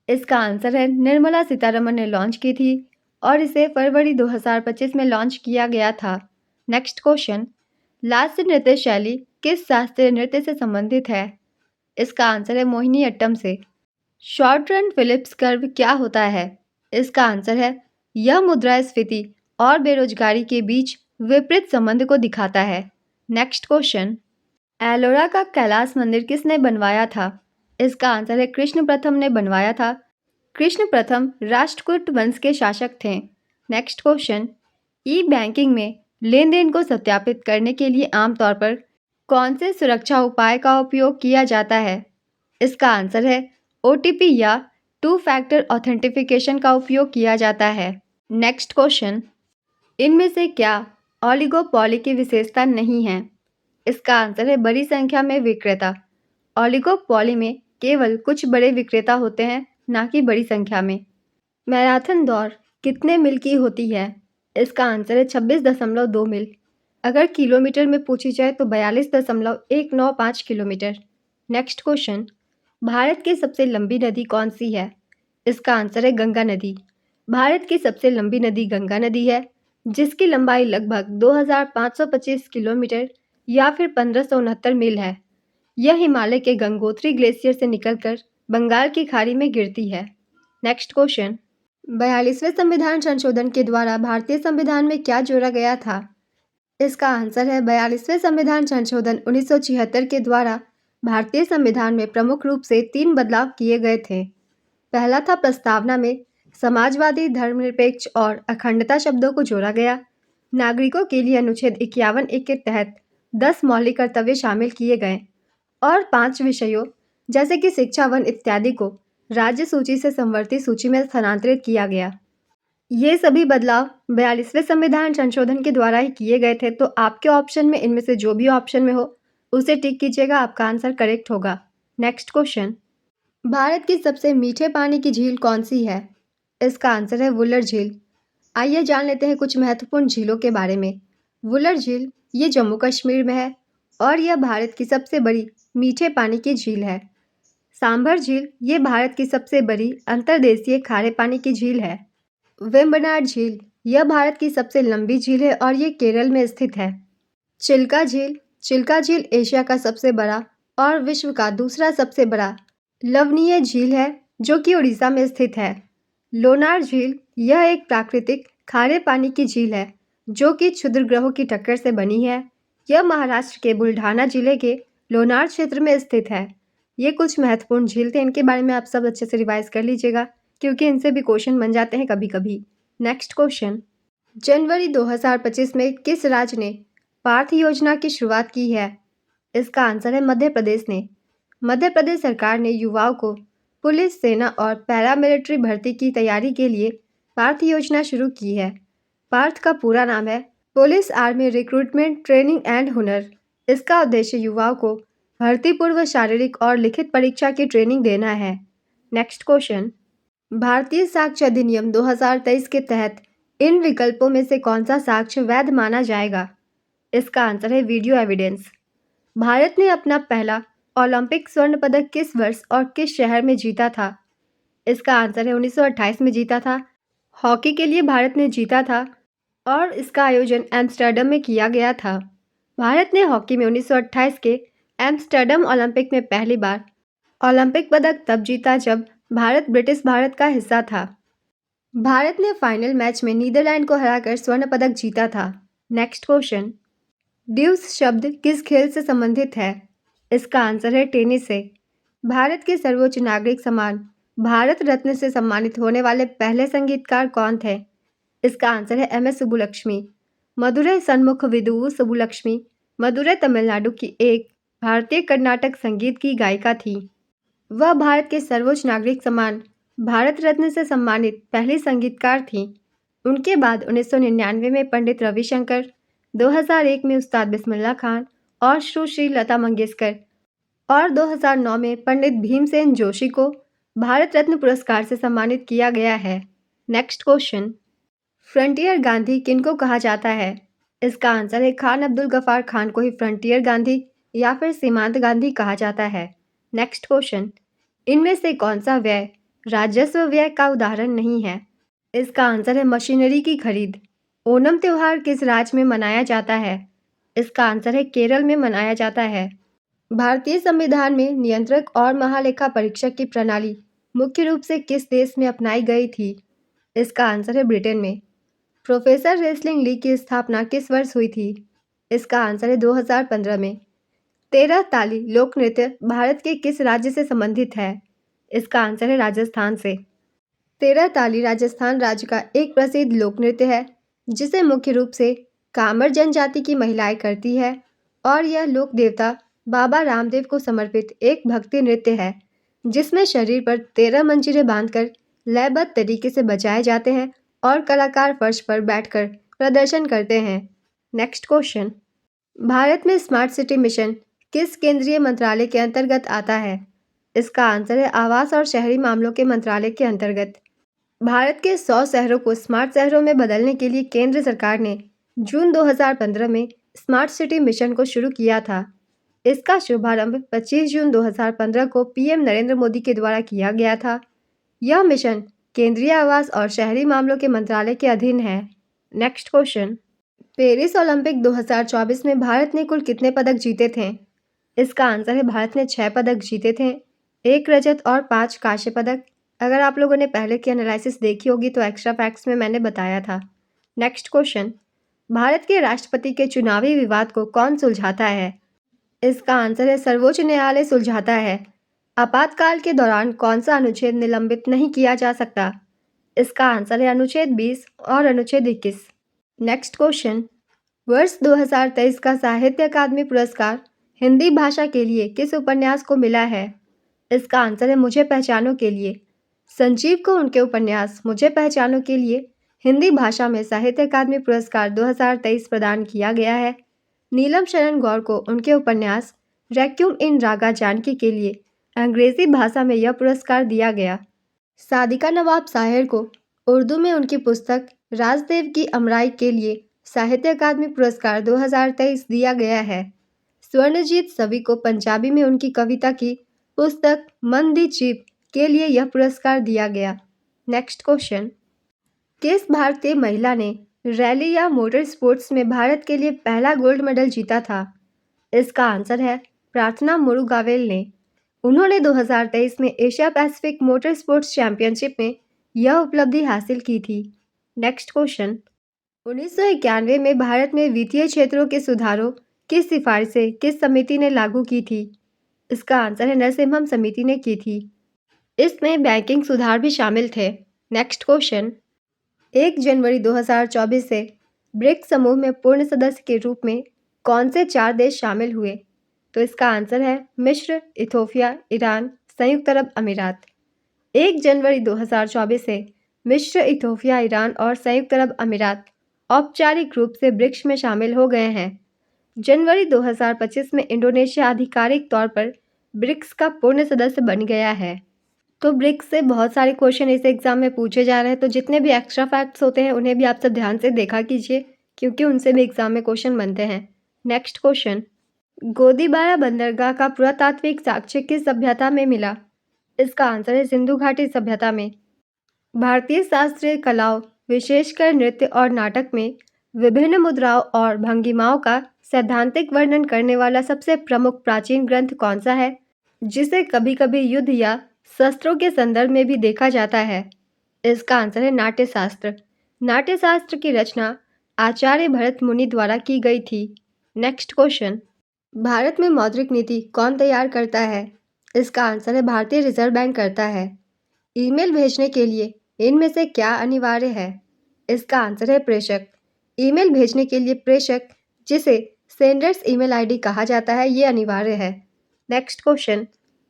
इसका आंसर है निर्मला सीतारमण ने लॉन्च की थी और इसे फरवरी 2025 में लॉन्च किया गया था। नेक्स्ट क्वेश्चन, लास्य नृत्य शैली किस शास्त्रीय नृत्य से संबंधित है? इसका आंसर है मोहिनी अट्टम से। शॉर्ट रन फिलिप्स कर्व क्या होता है? इसका आंसर है यह मुद्रास्फीति और बेरोजगारी के बीच विपरीत संबंध को दिखाता है। नेक्स्ट क्वेश्चन, एलोरा का कैलाश मंदिर किसने बनवाया था? इसका आंसर है कृष्ण प्रथम ने बनवाया था। कृष्ण प्रथम राष्ट्रकूट वंश के शासक थे। नेक्स्ट क्वेश्चन, ई बैंकिंग में लेन देन को सत्यापित करने के लिए आमतौर पर कौन से सुरक्षा उपाय का उपयोग किया जाता है? इसका आंसर है ओटीपी या टू फैक्टर ऑथेंटिफिकेशन का उपयोग किया जाता है। नेक्स्ट क्वेश्चन, इनमें से क्या ओलिगोपॉली की विशेषता नहीं है? इसका आंसर है बड़ी संख्या में विक्रेता। ओलिगोपॉली में केवल कुछ बड़े विक्रेता होते हैं, ना कि बड़ी संख्या में। मैराथन दौड़ कितने मील की होती है? इसका आंसर है 26.2 मील। अगर किलोमीटर में पूछी जाए तो 42.195 किलोमीटर। नेक्स्ट क्वेश्चन, भारत की सबसे लंबी नदी कौन सी है? इसका आंसर है गंगा नदी। भारत की सबसे लंबी नदी गंगा नदी है, जिसकी लंबाई लगभग 2525 किलोमीटर या फिर 1569 मील है। यह हिमालय के गंगोत्री ग्लेशियर से निकलकर बंगाल की खाड़ी में गिरती है। नेक्स्ट क्वेश्चन, 42वें संविधान संशोधन के द्वारा भारतीय संविधान में क्या जोड़ा गया था? इसका आंसर है 42वें संविधान संशोधन 1976 के द्वारा भारतीय संविधान में प्रमुख रूप से 3 बदलाव किए गए थे। पहला था प्रस्तावना में समाजवादी, धर्मनिरपेक्ष और अखंडता शब्दों को जोड़ा गया। नागरिकों के लिए अनुच्छेद 51(1) के तहत 10 मौलिक कर्तव्य शामिल किए गए और 5 विषयों जैसे कि शिक्षा, वन इत्यादि को राज्य सूची से संवर्ती सूची में स्थानांतरित किया गया। ये सभी बदलाव 42वें संविधान संशोधन के द्वारा ही किए गए थे। तो आपके ऑप्शन में इनमें से जो भी ऑप्शन में हो उसे टिक कीजिएगा, आपका आंसर करेक्ट होगा। नेक्स्ट क्वेश्चन, भारत की सबसे मीठे पानी की झील कौन सी है? इसका आंसर है वुलर झील। आइए जान लेते हैं कुछ महत्वपूर्ण झीलों के बारे में। वुलर झील ये जम्मू कश्मीर में है और यह भारत की सबसे बड़ी मीठे पानी की झील है। सांभर झील ये भारत की सबसे बड़ी अंतर्देशीय खारे पानी की झील है। वेम्बनाड झील यह भारत की सबसे लंबी झील है और ये केरल में स्थित है। चिल्का झील एशिया का सबसे बड़ा और विश्व का दूसरा सबसे बड़ा लवणीय झील है, जो कि उड़ीसा में स्थित है। लोनार झील यह एक प्राकृतिक खारे पानी की झील है, जो कि क्षुद्रग्रहों की टक्कर से बनी है। यह महाराष्ट्र के बुल्ढाना जिले के लोनार क्षेत्र में स्थित है। ये कुछ महत्वपूर्ण झील थे, इनके बारे में आप सब अच्छे से रिवाइज कर लीजिएगा, क्योंकि इनसे भी क्वेश्चन बन जाते हैं कभी कभी। नेक्स्ट क्वेश्चन, जनवरी 2025 में किस राज्य ने पार्थ योजना की शुरुआत की है? इसका आंसर है मध्य प्रदेश ने। मध्य प्रदेश सरकार ने युवाओं को पुलिस, सेना और पैरामिलिट्री भर्ती की तैयारी के लिए पार्थ योजना शुरू की है। पार्थ का पूरा नाम है police army recruitment training and हुनर। इसका उद्देश्य युवाओं को भर्ती पूर्व शारीरिक और लिखित परीक्षा की ट्रेनिंग देना है। नेक्स्ट क्वेश्चन, भारतीय साक्ष्य अधिनियम 2023 के तहत इन विकल्पों में से कौन सा साक्ष्य वैध माना जाएगा? इसका आंसर है वीडियो एविडेंस। भारत ने अपना पहला ओलंपिक स्वर्ण पदक किस वर्ष और किस शहर में जीता था? इसका आंसर है 1928 में जीता था। हॉकी के लिए भारत ने जीता था और इसका आयोजन एम्स्टर्डम में किया गया था। भारत ने हॉकी में 1928 के एम्स्टर्डम ओलंपिक में पहली बार ओलंपिक पदक तब जीता जब भारत ब्रिटिश भारत का हिस्सा था। भारत ने फाइनल मैच में नीदरलैंड को हराकर स्वर्ण पदक जीता था। नेक्स्ट क्वेश्चन, ड्यूस शब्द किस खेल से संबंधित है? इसका आंसर है टेनिस से। भारत के सर्वोच्च नागरिक सम्मान भारत रत्न से सम्मानित होने वाले पहले संगीतकार कौन थे? इसका आंसर है एम एस सुब्बुलक्ष्मी। मदुरै सन्मुख विदुवु सुब्बुलक्ष्मी मदुरै तमिलनाडु की एक भारतीय कर्नाटक संगीत की गायिका थी। वह भारत के सर्वोच्च नागरिक सम्मान भारत रत्न से सम्मानित पहली संगीतकार थी। उनके बाद 1999 में पंडित रविशंकर, 2001 में उस्ताद बिस्मिल्लाह खान और सुश्री लता मंगेशकर और 2009 में पंडित भीमसेन जोशी को भारत रत्न पुरस्कार से सम्मानित किया गया है। नेक्स्ट क्वेश्चन, फ्रंटियर गांधी किनको कहा जाता है? इसका आंसर है खान अब्दुल गफार खान को ही फ्रंटियर गांधी या फिर सीमांत गांधी कहा जाता है। नेक्स्ट क्वेश्चन, इनमें से कौन सा व्यय राजस्व व्यय का उदाहरण नहीं है? इसका आंसर है मशीनरी की खरीद। ओणम त्योहार किस राज्य में मनाया जाता है? इसका आंसर है केरल में मनाया जाता है। भारतीय संविधान में नियंत्रक और महालेखा परीक्षक की प्रणाली मुख्य रूप से किस देश में अपनाई गई थी? इसका आंसर है ब्रिटेन में। प्रोफेसर रेसलिंग लीग की स्थापना किस वर्ष हुई थी? इसका आंसर है 2015 में। 13 ताली लोक नृत्य भारत के किस राज्य से संबंधित है? इसका आंसर है राजस्थान से। 13 ताली राजस्थान राज्य का एक प्रसिद्ध लोक नृत्य है जिसे मुख्य रूप से कामर जनजाति की महिलाएं करती है और यह लोक देवता बाबा रामदेव को समर्पित एक भक्ति नृत्य है जिसमें शरीर पर 13 मंजीरें बांधकर लयबद्ध तरीके से बजाए जाते हैं और कलाकार फर्श पर बैठकर प्रदर्शन करते हैं। नेक्स्ट क्वेश्चन, भारत में स्मार्ट सिटी मिशन किस केंद्रीय मंत्रालय के अंतर्गत आता है? इसका आंसर है आवास और शहरी मामलों के मंत्रालय के अंतर्गत। भारत के 100 शहरों को स्मार्ट शहरों में बदलने के लिए केंद्र सरकार ने जून 2015 में स्मार्ट सिटी मिशन को शुरू किया था। इसका शुभारंभ 25 जून 2015 को पीएम नरेंद्र मोदी के द्वारा किया गया था। यह मिशन केंद्रीय आवास और शहरी मामलों के मंत्रालय के अधीन है। नेक्स्ट क्वेश्चन, पेरिस ओलंपिक 2024 में भारत ने कुल कितने पदक जीते थे? इसका आंसर है भारत ने 6 पदक जीते थे, 1 रजत और 5 कांस्य पदक। अगर आप लोगों ने पहले की एनालिसिस देखी होगी तो एक्स्ट्रा फैक्ट्स में मैंने बताया था। नेक्स्ट क्वेश्चन, भारत के राष्ट्रपति के चुनावी विवाद को कौन सुलझाता है? इसका आंसर है सर्वोच्च न्यायालय सुलझाता है। आपातकाल के दौरान कौन सा अनुच्छेद निलंबित नहीं किया जा सकता? इसका आंसर है अनुच्छेद 20 और अनुच्छेद 21। नेक्स्ट क्वेश्चन, वर्ष 2023 का साहित्य अकादमी पुरस्कार हिंदी भाषा के लिए किस उपन्यास को मिला है? इसका आंसर है मुझे पहचानो के लिए। संजीव को उनके उपन्यास मुझे पहचानो के लिए हिंदी भाषा में साहित्य अकादमी पुरस्कार 2023 प्रदान किया गया है। नीलम शरण गौर को उनके उपन्यास रैक्यूम इन रागा जानकी के लिए अंग्रेजी भाषा में यह पुरस्कार दिया गया। सादिका नवाब साहिर को उर्दू में उनकी पुस्तक राजदेव की अमराई के लिए साहित्य अकादमी पुरस्कार 2023 दिया गया है। स्वर्णजीत सवी को पंजाबी में उनकी कविता की पुस्तक मन दी चीप के लिए यह पुरस्कार दिया गया। नेक्स्ट क्वेश्चन, किस भारतीय महिला ने रैली या मोटर स्पोर्ट्स में भारत के लिए पहला गोल्ड मेडल जीता था? इसका आंसर है प्रार्थना मुरुगावेल ने। उन्होंने 2023 में Asia Pacific motor sports championship में यह उपलब्धि हासिल की थी। नेक्स्ट क्वेश्चन, 1991 में भारत में वित्तीय क्षेत्रों के सुधारों की सिफारिशें किस समिति ने लागू की थी? इसका आंसर है नरसिम्हम समिति ने की थी। इसमें बैंकिंग सुधार भी शामिल थे। नेक्स्ट क्वेश्चन, 1 जनवरी 2024 से ब्रिक्स समूह में पूर्ण सदस्य के रूप में कौन से 4 देश शामिल हुए? तो इसका आंसर है मिस्र, इथोपिया, ईरान, संयुक्त अरब अमीरात। 1 जनवरी 2024 से मिस्र, इथोपिया, ईरान और संयुक्त अरब अमीरात औपचारिक रूप से ब्रिक्स में शामिल हो गए हैं। जनवरी 2025 में इंडोनेशिया आधिकारिक तौर पर ब्रिक्स का पूर्ण सदस्य बन गया है। तो ब्रिक्स से बहुत सारे क्वेश्चन इस एग्जाम में पूछे जा रहे हैं, तो जितने भी एक्स्ट्रा फैक्ट्स होते हैं उन्हें भी आप सब ध्यान से देखा कीजिए क्योंकि उनसे भी एग्जाम में क्वेश्चन बनते हैं। नेक्स्ट क्वेश्चन, गोदीबारा बंदरगाह का पुरातात्विक साक्ष्य किस सभ्यता में मिला? इसका आंसर है सिंधु घाटी सभ्यता में। भारतीय शास्त्रीय कलाओं, विशेषकर नृत्य और नाटक में विभिन्न मुद्राओं और भंगिमाओं का सैद्धांतिक वर्णन करने वाला सबसे प्रमुख प्राचीन ग्रंथ कौन सा है, जिसे कभी-कभी युद्ध या शस्त्रों के संदर्भ में भी देखा जाता है? इसका आंसर है नाट्यशास्त्र। नाट्यशास्त्र की रचना आचार्य भरत मुनि द्वारा की गई थी। नेक्स्ट क्वेश्चन, भारत में मौद्रिक नीति कौन तैयार करता है? इसका आंसर है भारतीय रिजर्व बैंक करता है। ईमेल भेजने के लिए इनमें से क्या अनिवार्य है? इसका आंसर है प्रेषक। ईमेल भेजने के लिए प्रेषक, जिसे सेंडर्स ईमेल आईडी कहा जाता है, ये अनिवार्य है। नेक्स्ट क्वेश्चन,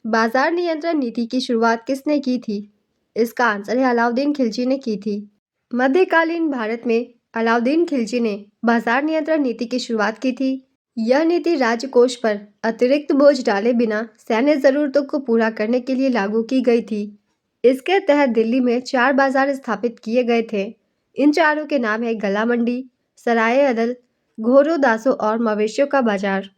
बाजार नियंत्रण नीति की शुरुआत किसने की थी? इसका आंसर है अलाउद्दीन खिलजी ने की थी। मध्यकालीन भारत में अलाउद्दीन खिलजी ने बाजार नियंत्रण नीति की शुरुआत की थी। यह नीति राजकोष पर अतिरिक्त बोझ डाले बिना सैन्य जरूरतों को पूरा करने के लिए लागू की गई थी। इसके तहत दिल्ली में 4 बाजार स्थापित किए गए थे। इन चारों के नाम है गला मंडी, सराय अदल, घोरो दासो और मवेशियों का बाजार।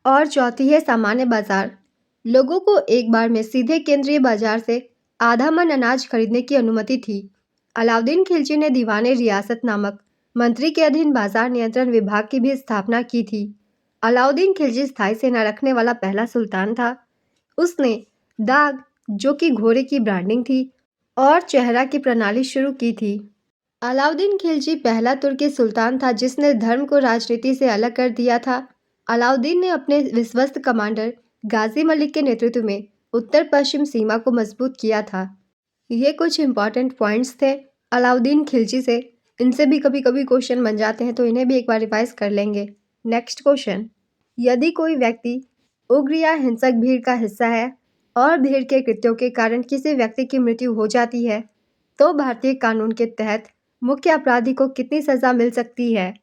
और चौथी है सामान्य बाजार। लोगों को एक बार में सीधे केंद्रीय बाजार से आधा मन अनाज खरीदने की अनुमति थी। अलाउद्दीन खिलजी ने दीवाने रियासत नामक मंत्री के अधीन बाजार नियंत्रण विभाग की भी स्थापना की थी। अलाउद्दीन खिलजी स्थायी सेना रखने वाला पहला सुल्तान था। उसने दाग, जो कि घोड़े की ब्रांडिंग थी, और चेहरा की प्रणाली शुरू की थी। अलाउद्दीन खिलजी पहला तुर्की सुल्तान था जिसने धर्म को राजनीति से अलग कर दिया था। अलाउद्दीन ने अपने विश्वस्त कमांडर गाजी मलिक के नेतृत्व में उत्तर पश्चिम सीमा को मजबूत किया था। ये कुछ इंपॉर्टेंट पॉइंट्स थे अलाउद्दीन खिलजी से। इनसे भी कभी कभी क्वेश्चन बन जाते हैं, तो इन्हें भी एक बार रिवाइज कर लेंगे। नेक्स्ट क्वेश्चन, यदि कोई व्यक्ति उग्र या हिंसक भीड़ का हिस्सा है और भीड़ के कृत्यों के कारण किसी व्यक्ति की मृत्यु हो जाती है, तो भारतीय कानून के तहत मुख्य अपराधी को कितनी सजा मिल सकती है?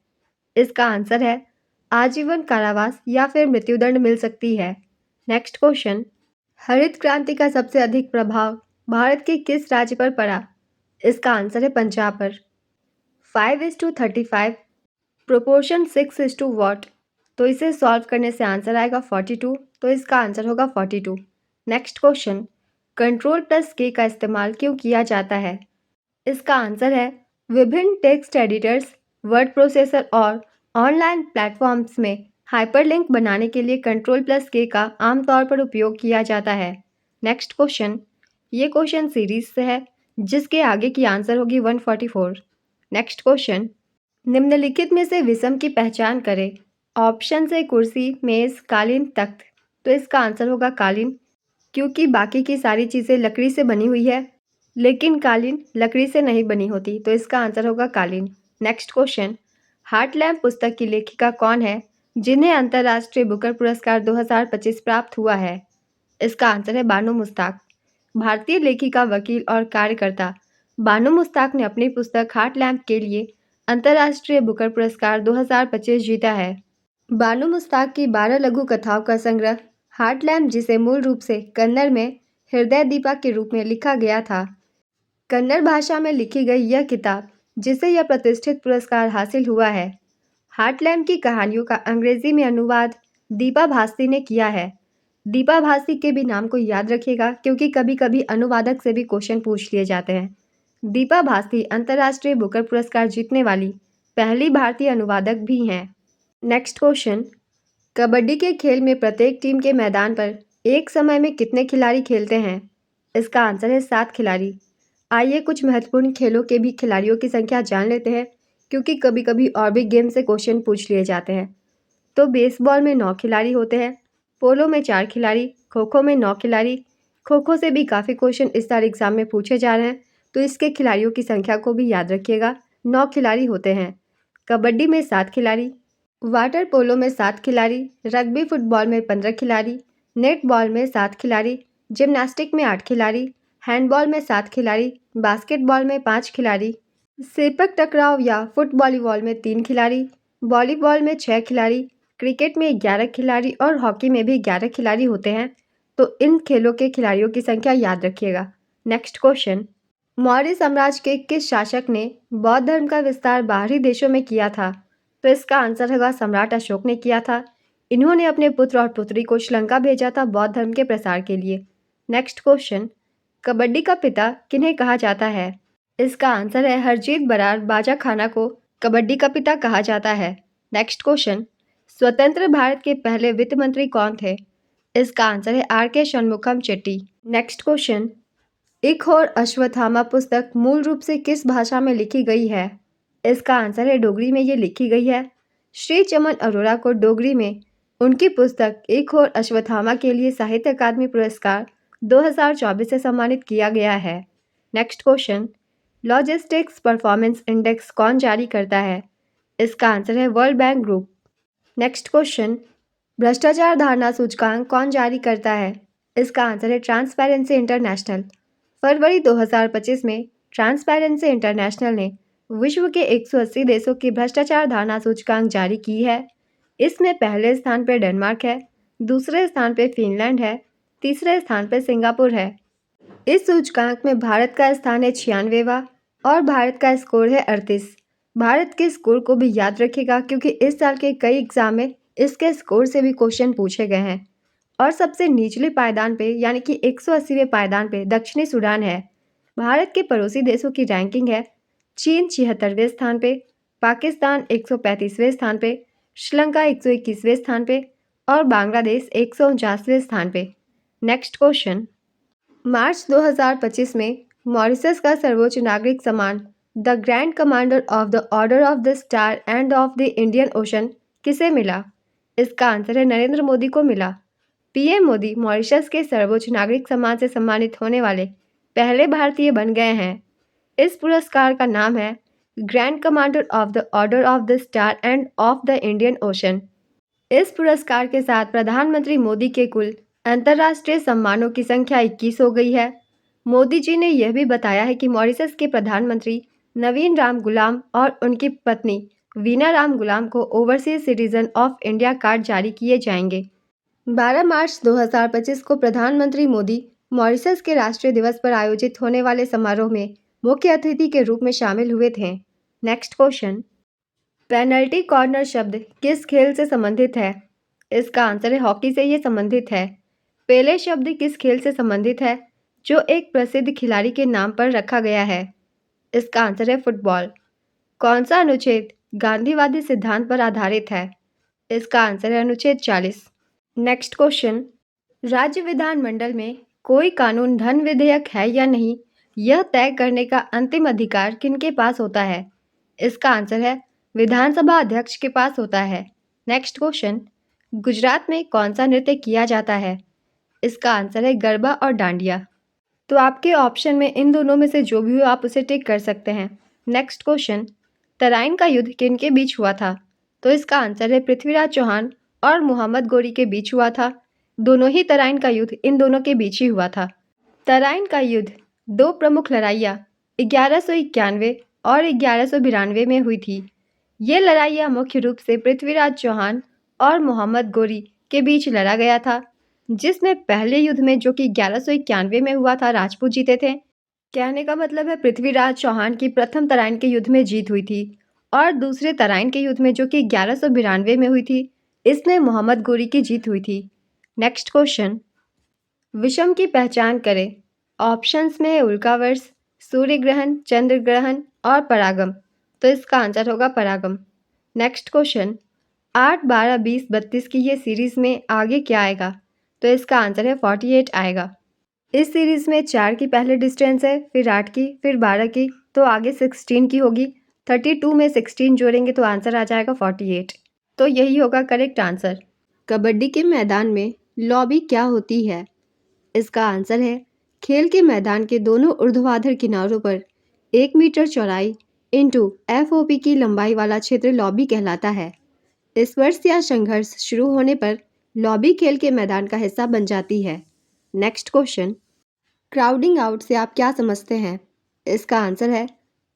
इसका आंसर है आजीवन कारावास या फिर मृत्युदंड मिल सकती है। नेक्स्ट क्वेश्चन, हरित क्रांति का सबसे अधिक प्रभाव भारत के किस राज्य पर पड़ा? इसका आंसर है पंजाब पर। 5:35 प्रोपोर्शन 6 वॉट, तो इसे सॉल्व करने से आंसर आएगा 42, तो इसका आंसर होगा 42। नेक्स्ट क्वेश्चन, कंट्रोल प्लस के का इस्तेमाल क्यों किया जाता है? इसका आंसर है विभिन्न टेक्स्ट एडिटर्स, वर्ड प्रोसेसर और ऑनलाइन प्लेटफॉर्म्स में हाइपरलिंक बनाने के लिए कंट्रोल प्लस के का आमतौर पर उपयोग किया जाता है। नेक्स्ट क्वेश्चन, ये क्वेश्चन सीरीज से है जिसके आगे की आंसर होगी 144। नेक्स्ट क्वेश्चन, निम्नलिखित में से विषम की पहचान करें। ऑप्शन से कुर्सी, मेज, कालीन, तख्त, तो इसका आंसर होगा कालीन, क्योंकि बाकी की सारी चीज़ें लकड़ी से बनी हुई है, लेकिन कालीन लकड़ी से नहीं बनी होती, तो इसका आंसर होगा कालीन। नेक्स्ट क्वेश्चन, हार्ट लैम्प पुस्तक की लेखिका कौन है जिन्हें अंतर्राष्ट्रीय बुकर पुरस्कार 2025 प्राप्त हुआ है? इसका आंसर है बानो मुश्ताक। भारतीय लेखिका, वकील और कार्यकर्ता बानो मुश्ताक ने अपनी पुस्तक हार्ट लैम्प के लिए अंतर्राष्ट्रीय बुकर पुरस्कार 2025 जीता है। बानो मुश्ताक की 12 लघु कथाओं का संग्रह हार्ट लैम्प, जिसे मूल रूप से कन्नड़ में हृदय दीपा के रूप में लिखा गया था। कन्नड़ भाषा में लिखी गई यह किताब, जिसे यह प्रतिष्ठित पुरस्कार हासिल हुआ है। हार्ट लैम्प की कहानियों का अंग्रेजी में अनुवाद दीपा भास्ती ने किया है। दीपा भास्ती के भी नाम को याद रखिएगा, क्योंकि कभी कभी अनुवादक से भी क्वेश्चन पूछ लिए जाते हैं। दीपा भास्ती अंतर्राष्ट्रीय बुकर पुरस्कार जीतने वाली पहली भारतीय अनुवादक भी हैं। नेक्स्ट क्वेश्चन, कबड्डी के खेल में प्रत्येक टीम के मैदान पर एक समय में कितने खिलाड़ी खेलते हैं? इसका आंसर है 7 खिलाड़ी। आइए कुछ महत्वपूर्ण खेलों के भी खिलाड़ियों की संख्या जान लेते हैं, क्योंकि कभी कभी और भी गेम से क्वेश्चन पूछ लिए जाते हैं। तो बेसबॉल में 9 खिलाड़ी होते हैं, पोलो में 4 खिलाड़ी, खो खो में 9 खिलाड़ी। खो खो से भी काफ़ी क्वेश्चन इस बार एग्जाम में पूछे जा रहे हैं, तो इसके खिलाड़ियों की संख्या को भी याद रखिएगा। 9 खिलाड़ी होते हैं। कबड्डी में 7 खिलाड़ी, वाटर पोलो में 7 खिलाड़ी, रग्बी फुटबॉल में 15 खिलाड़ी, नेटबॉल में 7 खिलाड़ी, जिम्नास्टिक में 8 खिलाड़ी, हैंडबॉल में 7 खिलाड़ी, बास्केटबॉल में 5 खिलाड़ी, सेपक टकराव या फुट वॉलीबॉल में 3 खिलाड़ी, वॉलीबॉल में 6 खिलाड़ी, क्रिकेट में 11 खिलाड़ी और हॉकी में भी 11 खिलाड़ी होते हैं। तो इन खेलों के खिलाड़ियों की संख्या याद रखिएगा। नेक्स्ट क्वेश्चन, मौर्य साम्राज्य के किस शासक ने बौद्ध धर्म का विस्तार बाहरी देशों में किया था? तो इसका आंसर होगा सम्राट अशोक ने किया था। इन्होंने अपने पुत्र और पुत्री को श्रीलंका भेजा था बौद्ध धर्म के प्रसार के लिए। नेक्स्ट क्वेश्चन, कबड्डी का पिता किन्हें कहा जाता है? इसका आंसर है हरजीत बरार बाजा खाना को कबड्डी का पिता कहा जाता है। नेक्स्ट क्वेश्चन, स्वतंत्र भारत के पहले वित्त मंत्री कौन थे? इसका आंसर है आर के षणमुखम चेट्टी। नेक्स्ट क्वेश्चन, एक और अश्वत्थामा पुस्तक मूल रूप से किस भाषा में लिखी गई है? इसका आंसर है डोगरी में ये लिखी गई है। श्री चमन अरोड़ा को डोगरी में उनकी पुस्तक एक और अश्वत्थामा के लिए साहित्य अकादमी पुरस्कार 2024 से सम्मानित किया गया है। Next question, logistics performance index कौन जारी करता है? इसका आंसर है world bank group. Next question, भ्रष्टाचार धारणा सूचकांक कौन जारी करता है? इसका आंसर है ट्रांसपेरेंसी इंटरनेशनल। फरवरी 2025 में ट्रांसपेरेंसी इंटरनेशनल ने विश्व के 180 देशों की भ्रष्टाचार धारणा सूचकांक जारी की है। इसमें पहले स्थान पर डेनमार्क है, दूसरे स्थान पर फिनलैंड है, तीसरे स्थान पर सिंगापुर है। इस सूचकांक में भारत का स्थान है 96वां और भारत का स्कोर है 38। भारत के स्कोर को भी याद रखिएगा क्योंकि इस साल के कई एग्जाम में इसके स्कोर से भी क्वेश्चन पूछे गए हैं। और सबसे निचले पायदान पे यानी कि 180वें पायदान पे दक्षिणी सूडान है। भारत के पड़ोसी देशों की रैंकिंग है, चीन 76वें स्थान पे, पाकिस्तान 135वें स्थान पे, श्रीलंका 121वें स्थान पे और बांग्लादेश 149वें स्थान पे। नेक्स्ट क्वेश्चन, मार्च 2025 में मॉरिशस का सर्वोच्च नागरिक सम्मान the grand commander of the order of the star end of the Indian ocean किसे मिला? इसका आंसर है नरेंद्र मोदी को मिला। पीएम मोदी मॉरिशस के सर्वोच्च नागरिक सम्मान से सम्मानित होने वाले पहले भारतीय बन गए हैं। इस पुरस्कार का नाम है grand commander of the order of the star end of the Indian ocean. इस पुरस्कार के साथ प्रधानमंत्री मोदी के कुल अंतर्राष्ट्रीय सम्मानों की संख्या 21 हो गई है। मोदी जी ने यह भी बताया है कि मॉरिशस के प्रधानमंत्री नवीन राम गुलाम और उनकी पत्नी वीना राम गुलाम को overseas citizen of India card जारी किए जाएंगे। 12 मार्च 2025 को प्रधानमंत्री मोदी मॉरिशस के राष्ट्रीय दिवस पर आयोजित होने वाले समारोह में मुख्य अतिथि के रूप में शामिल हुए थे। नेक्स्ट क्वेश्चन, पेनल्टी कॉर्नर शब्द किस खेल से संबंधित है? इसका आंसर है हॉकी से ये संबंधित है। पेले शब्द किस खेल से संबंधित है जो एक प्रसिद्ध खिलाड़ी के नाम पर रखा गया है? इसका आंसर है फुटबॉल। कौन सा अनुच्छेद गांधीवादी सिद्धांत पर आधारित है? इसका आंसर है अनुच्छेद 40। नेक्स्ट क्वेश्चन, राज्य विधानमंडल में कोई कानून धन विधेयक है या नहीं, यह तय करने का अंतिम अधिकार किनके पास होता है? इसका आंसर है विधानसभा अध्यक्ष के पास होता है। नेक्स्ट क्वेश्चन, गुजरात में कौन सा नृत्य किया जाता है? इसका आंसर है गरबा और डांडिया। तो आपके ऑप्शन में इन दोनों में से जो भी हो आप उसे टिक कर सकते हैं। नेक्स्ट क्वेश्चन, तराइन का युद्ध किनके बीच हुआ था? तो इसका आंसर है पृथ्वीराज चौहान और मोहम्मद गोरी के बीच हुआ था। दोनों ही तराइन का युद्ध इन दोनों के बीच ही हुआ था। तराइन का युद्ध दो प्रमुख लड़ाइयाँ 1191 और 1192 में हुई थी। ये लड़ाइयाँ मुख्य रूप से पृथ्वीराज चौहान और मोहम्मद गोरी के बीच लड़ा गया था, जिसमें पहले युद्ध में जो कि 1191 में हुआ था राजपूत जीते थे। कहने का मतलब है पृथ्वीराज चौहान की प्रथम तराइन के युद्ध में जीत हुई थी और दूसरे तराइन के युद्ध में जो कि 1192 में हुई थी इसमें मोहम्मद गोरी की जीत हुई थी। नेक्स्ट क्वेश्चन, विषम की पहचान करें। ऑप्शंस में है उल्कावर्ष, सूर्य ग्रहण, चंद्र ग्रहण और परागम। तो इसका आंसर होगा परागम। नेक्स्ट क्वेश्चन, 8, 12, 20, 32 की ये सीरीज़ में आगे क्या आएगा? तो इसका आंसर है 48 आएगा। इस सीरीज़ में 4 की पहले डिस्टेंस है, फिर 8 की, फिर 12 की, तो आगे 16 की होगी। 32 में 16 जोड़ेंगे तो आंसर आ जाएगा 48। तो यही होगा करेक्ट आंसर। कबड्डी के मैदान में लॉबी क्या होती है? इसका आंसर है खेल के मैदान के दोनों ऊर्ध्वाधर किनारों पर 1 मीटर चौड़ाई इंटू FOP की लंबाई वाला क्षेत्र लॉबी कहलाता है। स्पर्श या संघर्ष शुरू होने पर लॉबी खेल के मैदान का हिस्सा बन जाती है। नेक्स्ट क्वेश्चन, क्राउडिंग आउट से आप क्या समझते हैं? इसका आंसर है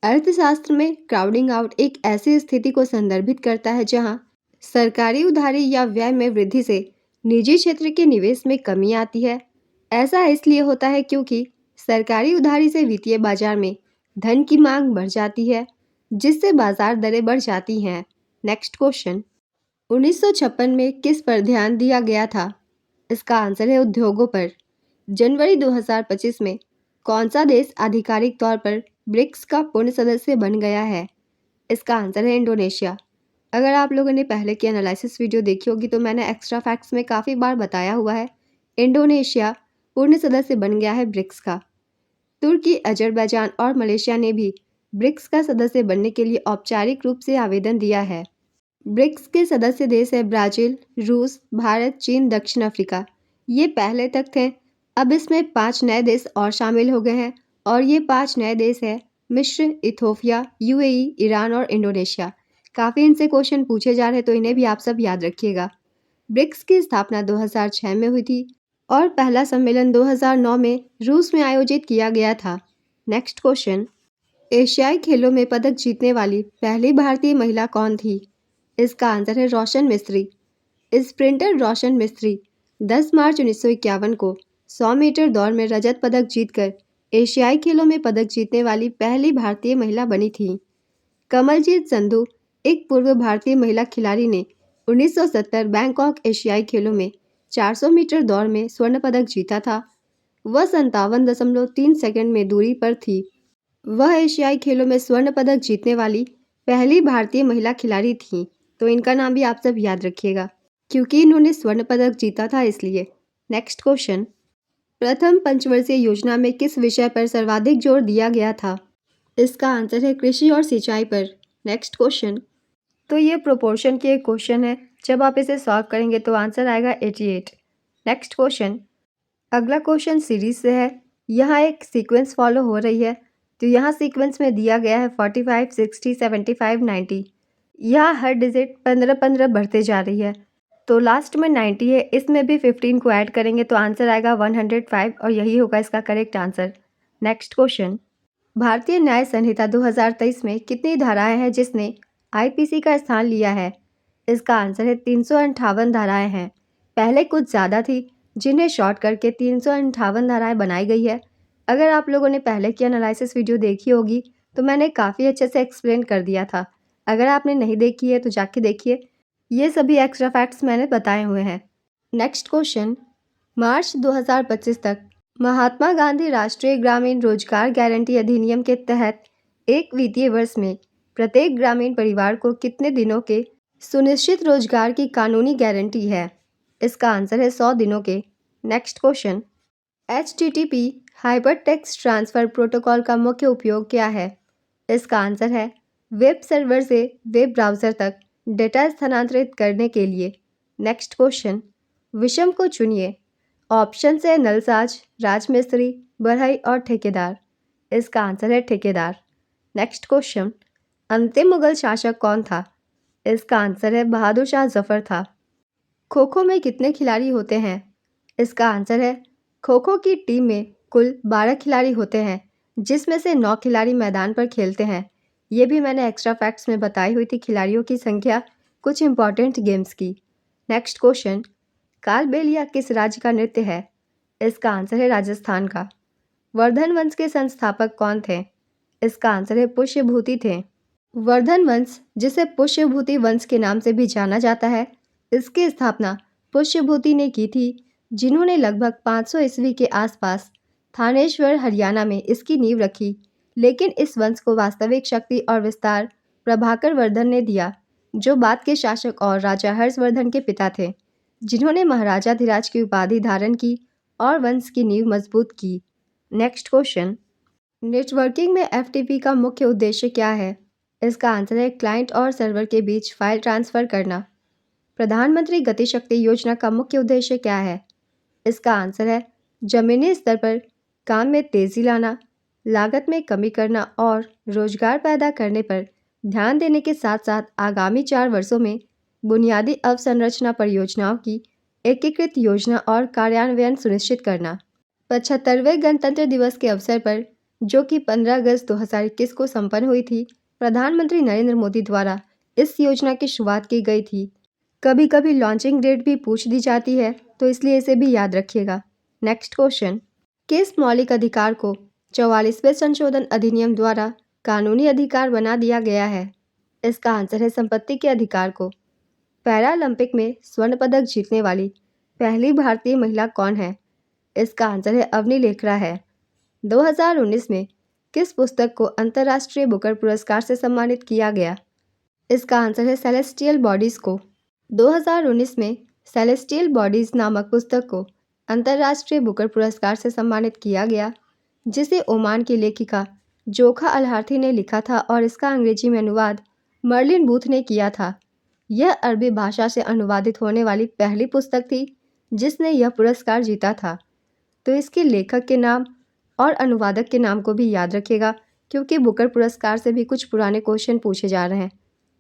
अर्थशास्त्र में क्राउडिंग आउट एक ऐसी स्थिति को संदर्भित करता है जहां सरकारी उधारी या व्यय में वृद्धि से निजी क्षेत्र के निवेश में कमी आती है। ऐसा इसलिए होता है क्योंकि सरकारी उधारी से वित्तीय बाजार में धन की मांग बढ़ जाती है, जिससे बाजार दरें बढ़ जाती हैं। नेक्स्ट क्वेश्चन, 1956 में किस पर ध्यान दिया गया था? इसका आंसर है उद्योगों पर। जनवरी 2025 में कौन सा देश आधिकारिक तौर पर ब्रिक्स का पूर्ण सदस्य बन गया है? इसका आंसर है इंडोनेशिया। अगर आप लोगों ने पहले की एनालिसिस वीडियो देखी होगी तो मैंने एक्स्ट्रा फैक्ट्स में काफ़ी बार बताया हुआ है, इंडोनेशिया पूर्ण सदस्य बन गया है ब्रिक्स का। तुर्की, अजरबैजान और मलेशिया ने भी ब्रिक्स का सदस्य बनने के लिए औपचारिक रूप से आवेदन दिया है। ब्रिक्स के सदस्य देश है ब्राज़ील, रूस, भारत, चीन, दक्षिण अफ्रीका। ये पहले तक थे, अब इसमें 5 नए देश और शामिल हो गए हैं और ये 5 नए देश हैं मिस्र, इथोपिया, यूएई, ईरान और इंडोनेशिया। काफ़ी इनसे क्वेश्चन पूछे जा रहे हैं तो इन्हें भी आप सब याद रखिएगा। ब्रिक्स की स्थापना 2006 में हुई थी और पहला सम्मेलन 2009 में रूस में आयोजित किया गया था। नेक्स्ट क्वेश्चन, एशियाई खेलों में पदक जीतने वाली पहली भारतीय महिला कौन थी? इसका आंसर है रोशन मिस्त्री। स्प्रिंटर रोशन मिस्त्री 10 मार्च 1951 को 100 मीटर दौड़ में रजत पदक जीतकर एशियाई खेलों में पदक जीतने वाली पहली भारतीय महिला बनी थी। कमलजीत संधू एक पूर्व भारतीय महिला खिलाड़ी ने 1970 बैंकॉक एशियाई खेलों में 400 मीटर दौड़ में स्वर्ण पदक जीता था। वह 57.3 सेकंड में दूरी पर थी। वह एशियाई खेलों में स्वर्ण पदक जीतने वाली पहली भारतीय महिला खिलाड़ी थी, तो इनका नाम भी आप सब याद रखिएगा क्योंकि इन्होंने स्वर्ण पदक जीता था इसलिए। नेक्स्ट क्वेश्चन, प्रथम पंचवर्षीय योजना में किस विषय पर सर्वाधिक जोर दिया गया था? इसका आंसर है कृषि और सिंचाई पर। नेक्स्ट क्वेश्चन, तो ये प्रोपोर्शन के एक क्वेश्चन है, जब आप इसे सॉल्व करेंगे तो आंसर आएगा 88। नेक्स्ट क्वेश्चन, अगला क्वेश्चन सीरीज से है। यहाँ एक सीक्वेंस फॉलो हो रही है, तो यहाँ सीक्वेंस में दिया गया है 45, 60, 75, 90। यहाँ हर डिजिट 15-15 बढ़ते जा रही है, तो लास्ट में 90 है, इसमें भी 15 को ऐड करेंगे तो आंसर आएगा 105 और यही होगा इसका करेक्ट आंसर। नेक्स्ट क्वेश्चन, भारतीय न्याय संहिता 2023 में कितनी धाराएं हैं जिसने आईपीसी का स्थान लिया है? इसका आंसर है 358 धाराएं हैं। पहले कुछ ज़्यादा थी जिन्हें शॉर्ट करके 358 धाराएं बनाई गई है। अगर आप लोगों ने पहले की एनालिसिस वीडियो देखी होगी तो मैंने काफ़ी अच्छे से एक्सप्लेन कर दिया था। अगर आपने नहीं देखी है तो जाके देखिए, ये सभी एक्स्ट्रा फैक्ट्स मैंने बताए हुए हैं। नेक्स्ट क्वेश्चन, मार्च 2025 तक महात्मा गांधी राष्ट्रीय ग्रामीण रोजगार गारंटी अधिनियम के तहत एक वित्तीय वर्ष में प्रत्येक ग्रामीण परिवार को कितने दिनों के सुनिश्चित रोजगार की कानूनी गारंटी है? इसका आंसर है 100 दिनों के। Next question, HTTP hyper text transfer protocol का मुख्य उपयोग क्या है? इसका आंसर है वेब सर्वर से वेब ब्राउज़र तक डेटा स्थानांतरित करने के लिए। नेक्स्ट क्वेश्चन, विषम को चुनिए। ऑप्शन है नलसाज, राजमिस्त्री, बढ़ई और ठेकेदार। इसका आंसर है ठेकेदार। नेक्स्ट क्वेश्चन, अंतिम मुगल शासक कौन था? इसका आंसर है बहादुर शाह जफर था। खो खो में कितने खिलाड़ी होते हैं? इसका आंसर है खो खो की टीम में कुल 12 खिलाड़ी होते हैं, जिसमें से 9 खिलाड़ी मैदान पर खेलते हैं। ये भी मैंने एक्स्ट्रा फैक्ट्स में बताई हुई थी खिलाड़ियों की संख्या कुछ इंपॉर्टेंट गेम्स की। नेक्स्ट क्वेश्चन, कालबेलिया किस राज्य का नृत्य है? इसका आंसर है राजस्थान का। वर्धन वंश के संस्थापक कौन थे? इसका आंसर है पुष्यभूति थे। वर्धन वंश, जिसे पुष्यभूति वंश के नाम से भी जाना जाता है, इसकी स्थापना पुष्यभूति ने की थी, जिन्होंने लगभग 500 ईस्वी के आसपास थानेश्वर हरियाणा में इसकी नींव रखी। लेकिन इस वंश को वास्तविक शक्ति और विस्तार प्रभाकर वर्धन ने दिया, जो बाद के शासक और राजा हर्षवर्धन के पिता थे, जिन्होंने महाराजाधिराज की उपाधि धारण की और वंश की नींव मजबूत की। नेक्स्ट क्वेश्चन, नेटवर्किंग में FTP का मुख्य उद्देश्य क्या है? इसका आंसर है क्लाइंट और सर्वर के बीच फाइल ट्रांसफ़र करना। प्रधानमंत्री गति शक्ति योजना का मुख्य उद्देश्य क्या है? इसका आंसर है जमीनी स्तर पर काम में तेज़ी लाना, लागत में कमी करना और रोजगार पैदा करने पर ध्यान देने के साथ साथ आगामी 4 वर्षों में बुनियादी अवसंरचना परियोजनाओं की एकीकृत योजना और कार्यान्वयन सुनिश्चित करना। 75वें गणतंत्र दिवस के अवसर पर, जो कि 15 अगस्त 2021 को संपन्न हुई थी, प्रधानमंत्री नरेंद्र मोदी द्वारा इस योजना की शुरुआत की गई थी। कभी कभी लॉन्चिंग डेट भी पूछ दी जाती है, तो इसलिए इसे भी याद रखिएगा। नेक्स्ट क्वेश्चन, किस मौलिक अधिकार को 44वें संशोधन अधिनियम द्वारा कानूनी अधिकार बना दिया गया है? इसका आंसर है संपत्ति के अधिकार को। पैरालंपिक में स्वर्ण पदक जीतने वाली पहली भारतीय महिला कौन है? इसका आंसर है अवनी लेखरा है। 2019 में किस पुस्तक को अंतर्राष्ट्रीय बुकर पुरस्कार से सम्मानित किया गया? इसका आंसर है सेलेस्टियल बॉडीज को। 2019 में सेलेस्टियल बॉडीज नामक पुस्तक को अंतर्राष्ट्रीय बुकर पुरस्कार से सम्मानित किया गया, जिसे ओमान की लेखिका जोखा अल-हार्थी ने लिखा था और इसका अंग्रेजी में अनुवाद मर्लिन बूथ ने किया था। यह अरबी भाषा से अनुवादित होने वाली पहली पुस्तक थी जिसने यह पुरस्कार जीता था। तो इसके लेखक के नाम और अनुवादक के नाम को भी याद रखिएगा, क्योंकि बुकर पुरस्कार से भी कुछ पुराने क्वेश्चन पूछे जा रहे हैं।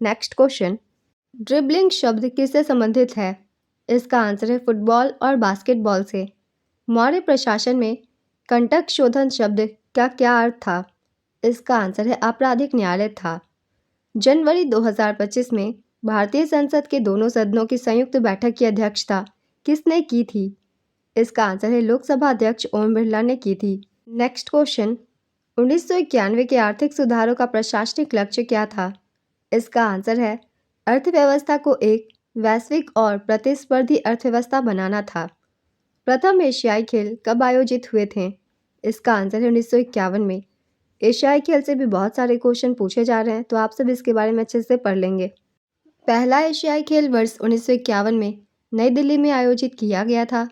नेक्स्ट क्वेश्चन, ड्रिबलिंग शब्द किससे संबंधित है? इसका आंसर है फुटबॉल और बास्केटबॉल से। मौर्य प्रशासन में कंटक शोधन शब्द का क्या अर्थ था? इसका आंसर है आपराधिक न्यायालय था। जनवरी 2025 में भारतीय संसद के दोनों सदनों की संयुक्त बैठक की अध्यक्षता किसने की थी? इसका आंसर है लोकसभा अध्यक्ष ओम बिरला ने की थी। नेक्स्ट क्वेश्चन, 1991 के आर्थिक सुधारों का प्रशासनिक लक्ष्य क्या था? इसका आंसर है अर्थव्यवस्था को एक वैश्विक और प्रतिस्पर्धी अर्थव्यवस्था बनाना था। प्रथम एशियाई खेल कब आयोजित हुए थे? इसका आंसर है 1951 में। एशियाई खेल से भी बहुत सारे क्वेश्चन पूछे जा रहे हैं, तो आप सब इसके बारे में अच्छे से पढ़ लेंगे। पहला एशियाई खेल वर्ष 1951 में नई दिल्ली में आयोजित किया गया था।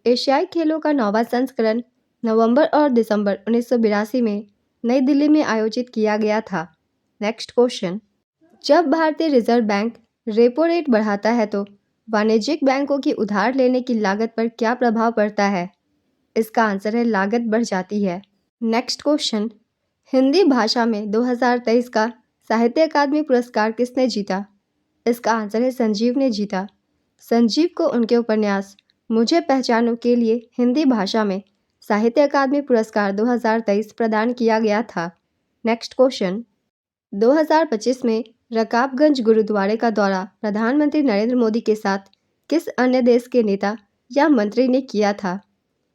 एशियाई खेलों का 9वां संस्करण नवंबर और दिसंबर 1982 में नई दिल्ली में आयोजित किया गया था। नेक्स्ट क्वेश्चन, जब भारतीय रिजर्व बैंक रेपो रेट बढ़ाता है तो वाणिज्यिक बैंकों की उधार लेने की लागत पर क्या प्रभाव पड़ता है? इसका आंसर है लागत बढ़ जाती है। नेक्स्ट क्वेश्चन, हिंदी भाषा में 2023 का साहित्य अकादमी पुरस्कार किसने जीता? इसका आंसर है संजीव ने जीता। संजीव को उनके उपन्यास मुझे पहचानो के लिए हिंदी भाषा में साहित्य अकादमी पुरस्कार 2023 प्रदान किया गया था। नेक्स्ट क्वेश्चन, 2025 में रकाबगंज गुरुद्वारे का दौरा प्रधानमंत्री नरेंद्र मोदी के साथ किस अन्य देश के नेता या मंत्री ने किया था?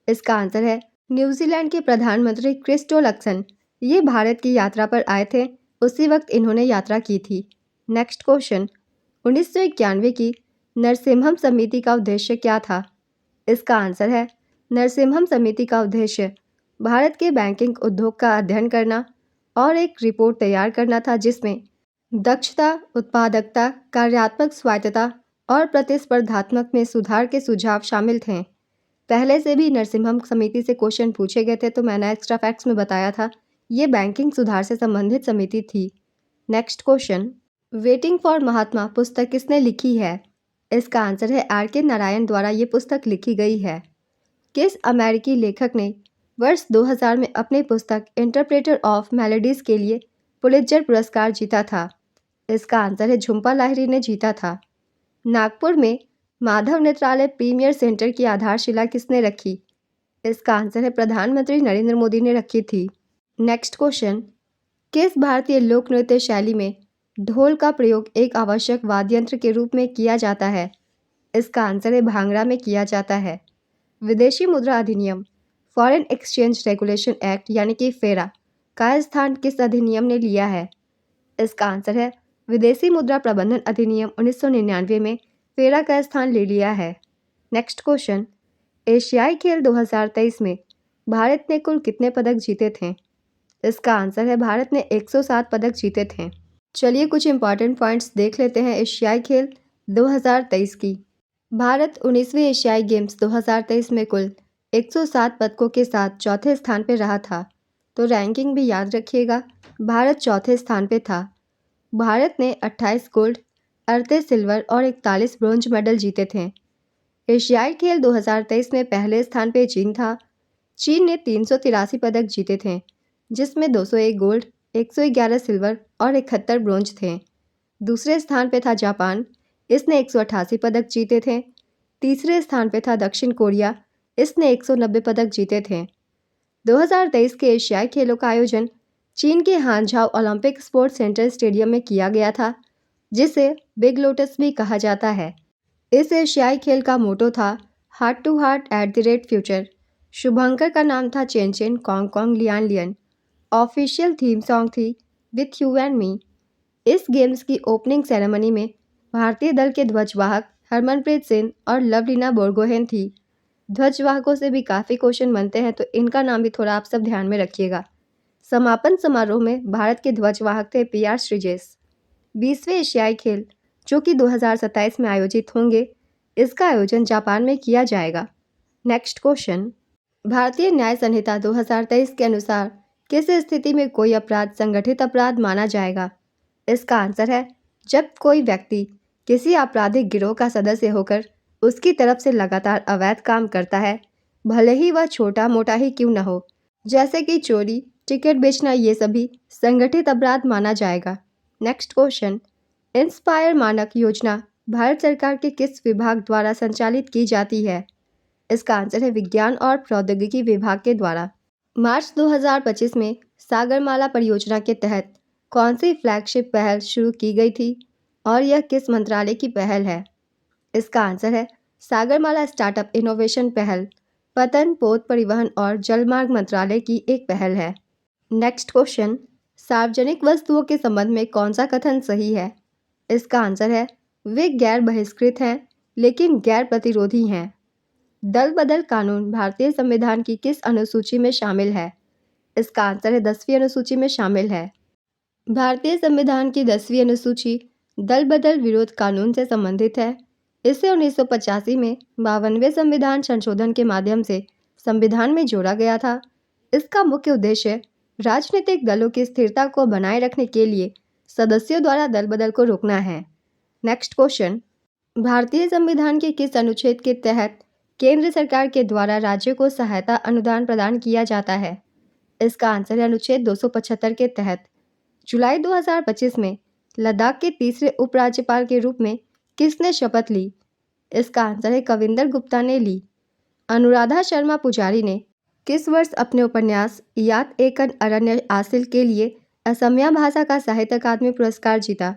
इसका आंसर है न्यूजीलैंड के प्रधानमंत्री क्रिस्टो लक्सन। ये भारत की यात्रा पर आए थे, उसी वक्त इन्होंने यात्रा की थी। नेक्स्ट क्वेश्चन, 1991 की नरसिम्हम समिति का उद्देश्य क्या था? इसका आंसर है नरसिम्हम समिति का उद्देश्य भारत के बैंकिंग उद्योग का अध्ययन करना और एक रिपोर्ट तैयार करना था, जिसमें दक्षता, उत्पादकता, कार्यात्मक स्वायत्तता और प्रतिस्पर्धात्मक में सुधार के सुझाव शामिल थे। पहले से भी नरसिम्हम समिति से क्वेश्चन पूछे गए थे, तो मैंने एक्स्ट्रा फैक्ट्स में बताया था, ये बैंकिंग सुधार से संबंधित समिति थी। नेक्स्ट क्वेश्चन, वेटिंग फॉर महात्मा पुस्तक किसने लिखी है? इसका आंसर है आर.के. नारायण द्वारा ये पुस्तक लिखी गई है। किस अमेरिकी लेखक ने वर्ष 2000 में अपनी पुस्तक इंटरप्रेटर ऑफ मेलोडीज के लिए पुलित्जर पुरस्कार जीता था? इसका आंसर है झुम्पा लाहिरी ने जीता था। नागपुर में माधव नेत्रालय प्रीमियर सेंटर की आधारशिला किसने रखी? इसका आंसर है प्रधानमंत्री नरेंद्र मोदी ने रखी थी। नेक्स्ट क्वेश्चन, किस भारतीय लोक नृत्य शैली में ढोल का प्रयोग एक आवश्यक वाद्य यंत्र के रूप में किया जाता है? इसका आंसर है भांगड़ा में किया जाता है। विदेशी मुद्रा अधिनियम फॉरेन एक्सचेंज रेगुलेशन एक्ट यानी कि फेरा का स्थान किस अधिनियम ने लिया है? इसका आंसर है विदेशी मुद्रा प्रबंधन अधिनियम 1999 में फेरा का स्थान ले लिया है। नेक्स्ट क्वेश्चन, एशियाई खेल 2023 में भारत ने कुल कितने पदक जीते थे? इसका आंसर है भारत ने 107 पदक जीते थे। चलिए कुछ इंपॉर्टेंट पॉइंट्स देख लेते हैं एशियाई खेल 2023 की। भारत 19वीं एशियाई गेम्स 2023 में कुल 107 पदकों के साथ चौथे स्थान पर रहा था। तो रैंकिंग भी याद रखिएगा, भारत चौथे स्थान पे था। भारत ने 28 गोल्ड, 38 सिल्वर और 41 ब्रोंज मेडल जीते थे। एशियाई खेल 2023 में पहले स्थान पे चीन था। चीन ने 383 पदक जीते थे, जिसमें 201 गोल्ड, 111 सिल्वर और 71 ब्रोंज थे। दूसरे स्थान पे था जापान, इसने 188 पदक जीते थे। तीसरे स्थान पे था दक्षिण कोरिया, इसने 190 पदक जीते थे। 2023 के एशियाई खेलों का आयोजन चीन के हानझाओ ओलंपिक स्पोर्ट्स सेंटर स्टेडियम में किया गया था, जिसे बिग लोटस भी कहा जाता है। इस एशियाई खेल का मोटो था heart to heart at the rate future. शुभंकर का नाम था Chen Chen Kong Kong Lian Lian. Official theme song थी विथ यू एंड मी। इस गेम्स की ओपनिंग सेरेमनी में भारतीय दल के ध्वजवाहक हरमनप्रीत सिंह और लवलीना बोरगोहेन थी। ध्वजवाहकों से भी काफ़ी क्वेश्चन बनते हैं, तो इनका नाम भी थोड़ा आप सब ध्यान में रखिएगा। समापन समारोह में भारत के ध्वजवाहक थे PR श्रीजेश। 20वें एशियाई खेल जो कि 2027 में आयोजित होंगे, इसका आयोजन जापान में किया जाएगा। नेक्स्ट क्वेश्चन, भारतीय न्याय संहिता 2023 के अनुसार किस स्थिति में कोई अपराध संगठित अपराध माना जाएगा? इसका आंसर है जब कोई व्यक्ति किसी आपराधिक गिरोह का सदस्य होकर उसकी तरफ से लगातार अवैध काम करता है, भले ही वह छोटा मोटा ही क्यों न हो, जैसे कि चोरी, टिकट बेचना, ये सभी संगठित अपराध माना जाएगा। नेक्स्ट क्वेश्चन, इंस्पायर मानक योजना भारत सरकार के किस विभाग द्वारा संचालित की जाती है? इसका आंसर है विज्ञान और प्रौद्योगिकी विभाग के द्वारा। मार्च 2025 में सागरमाला परियोजना के तहत कौन सी फ्लैगशिप पहल शुरू की गई थी और यह किस मंत्रालय की पहल है? इसका आंसर है सागरमाला स्टार्टअप इनोवेशन पहल पतन, पोत परिवहन और जलमार्ग मंत्रालय की एक पहल है। नेक्स्ट क्वेश्चन, सार्वजनिक वस्तुओं के संबंध में कौन सा कथन सही है? इसका आंसर है वे गैर बहिष्कृत हैं लेकिन गैर प्रतिरोधी हैं। दल बदल कानून भारतीय संविधान की किस अनुसूची में शामिल है? इसका आंसर है 10वीं अनुसूची में शामिल है। भारतीय संविधान की 10वीं अनुसूची दल बदल विरोध कानून से संबंधित है। इसे 1985 में 52वें संविधान संशोधन के माध्यम से संविधान में जोड़ा गया था। इसका मुख्य उद्देश्य राजनीतिक दलों की स्थिरता को बनाए रखने के लिए सदस्यों द्वारा दल बदल को रोकना है। नेक्स्ट क्वेश्चन, भारतीय संविधान के किस अनुच्छेद के तहत केंद्र सरकार के द्वारा राज्य को सहायता अनुदान प्रदान किया जाता है? इसका आंसर है अनुच्छेद 275 के तहत। जुलाई 2025 में लद्दाख के तीसरे उपराज्यपाल के रूप में किसने शपथ ली? इसका आंसर है कविंदर गुप्ता ने ली। अनुराधा शर्मा पुजारी ने किस वर्ष अपने उपन्यास यात एकन अरण्य आसिल के लिए असमिया भाषा का साहित्य अकादमी पुरस्कार जीता?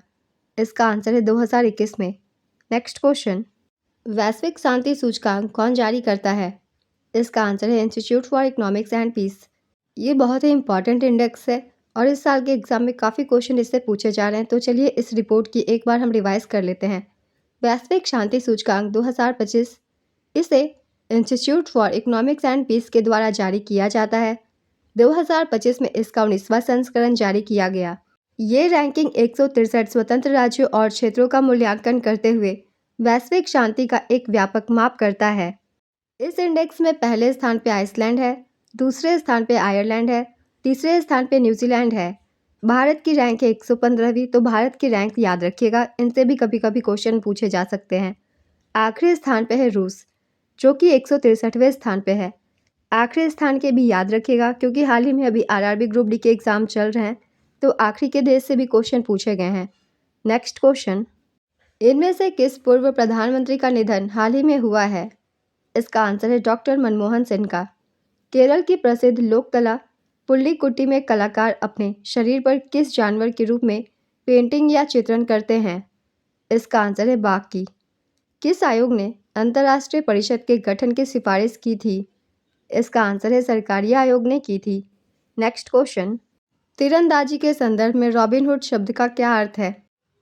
इसका आंसर है 2021 में। नेक्स्ट क्वेश्चन, वैश्विक शांति सूचकांक कौन जारी करता है? इसका आंसर है institute for economics and peace. ये बहुत ही इंपॉर्टेंट इंडेक्स है और इस साल के एग्जाम में काफ़ी क्वेश्चन इससे पूछे जा रहे हैं, तो चलिए इस रिपोर्ट की एक बार हम रिवाइज कर लेते हैं। वैश्विक शांति सूचकांक 2025 इसे institute for economics and peace के द्वारा जारी किया जाता है। 2025 में इसका 19वां संस्करण जारी किया गया। ये रैंकिंग 163 स्वतंत्र राज्यों और क्षेत्रों का मूल्यांकन करते हुए वैश्विक शांति का एक व्यापक माप करता है। इस इंडेक्स में पहले स्थान पे आइसलैंड है, दूसरे स्थान पे आयरलैंड है, तीसरे स्थान पे न्यूजीलैंड है। भारत की रैंक है 115वीं, तो भारत की रैंक याद रखिएगा, इनसे भी कभी कभी क्वेश्चन पूछे जा सकते हैं। आखिरी स्थान पे है रूस जो कि 163वें स्थान पे है। आखिरी स्थान के भी याद रखिएगा क्योंकि हाल ही में अभी RRB ग्रुप डी के एग्ज़ाम चल रहे हैं, तो आखिरी के देश से भी क्वेश्चन पूछे गए हैं। नेक्स्ट क्वेश्चन, इनमें से किस पूर्व प्रधानमंत्री का निधन हाल ही में हुआ है? इसका आंसर है डॉक्टर मनमोहन सिंह का। केरल की प्रसिद्ध लोक कला पुल्लीकुट्टी में कलाकार अपने शरीर पर किस जानवर के रूप में पेंटिंग या चित्रण करते हैं? इसका आंसर है बाघ की। किस आयोग ने अंतर्राष्ट्रीय परिषद के गठन की सिफारिश की थी? इसका आंसर है सरकारी आयोग ने की थी। नेक्स्ट क्वेश्चन, तीरंदाजी के संदर्भ में रॉबिनहुड शब्द का क्या अर्थ है?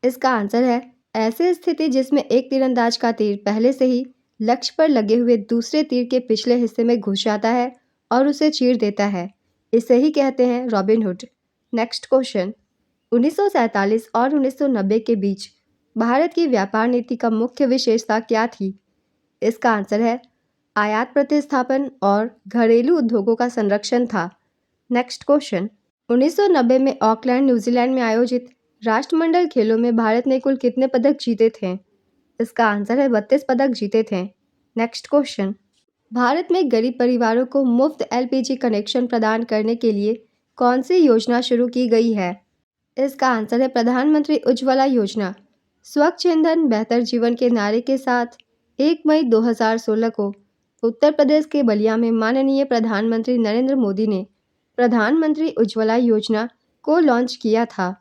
इसका आंसर है ऐसी स्थिति जिसमें एक तीरंदाज का तीर पहले से ही लक्ष्य पर लगे हुए दूसरे तीर के पिछले हिस्से में घुस जाता है और उसे चीर देता है, इसे ही कहते हैं रॉबिनहुड। नेक्स्ट क्वेश्चन, 1947 और 1990 के बीच भारत की व्यापार नीति का मुख्य विशेषता क्या थी? इसका आंसर है आयात प्रतिस्थापन और घरेलू उद्योगों का संरक्षण था। नेक्स्ट क्वेश्चन, 1990 में ऑकलैंड न्यूजीलैंड में आयोजित राष्ट्रमंडल खेलों में भारत ने कुल कितने पदक जीते थे? इसका आंसर है 32 पदक जीते थे। नेक्स्ट क्वेश्चन, भारत में गरीब परिवारों को मुफ्त LPG कनेक्शन प्रदान करने के लिए कौन सी योजना शुरू की गई है? इसका आंसर है प्रधानमंत्री उज्ज्वला योजना। स्वच्छ ईंधन बेहतर जीवन के नारे के साथ 1 मई 2016 को उत्तर प्रदेश के बलिया में माननीय प्रधानमंत्री नरेंद्र मोदी ने प्रधानमंत्री उज्ज्वला योजना को लॉन्च किया था।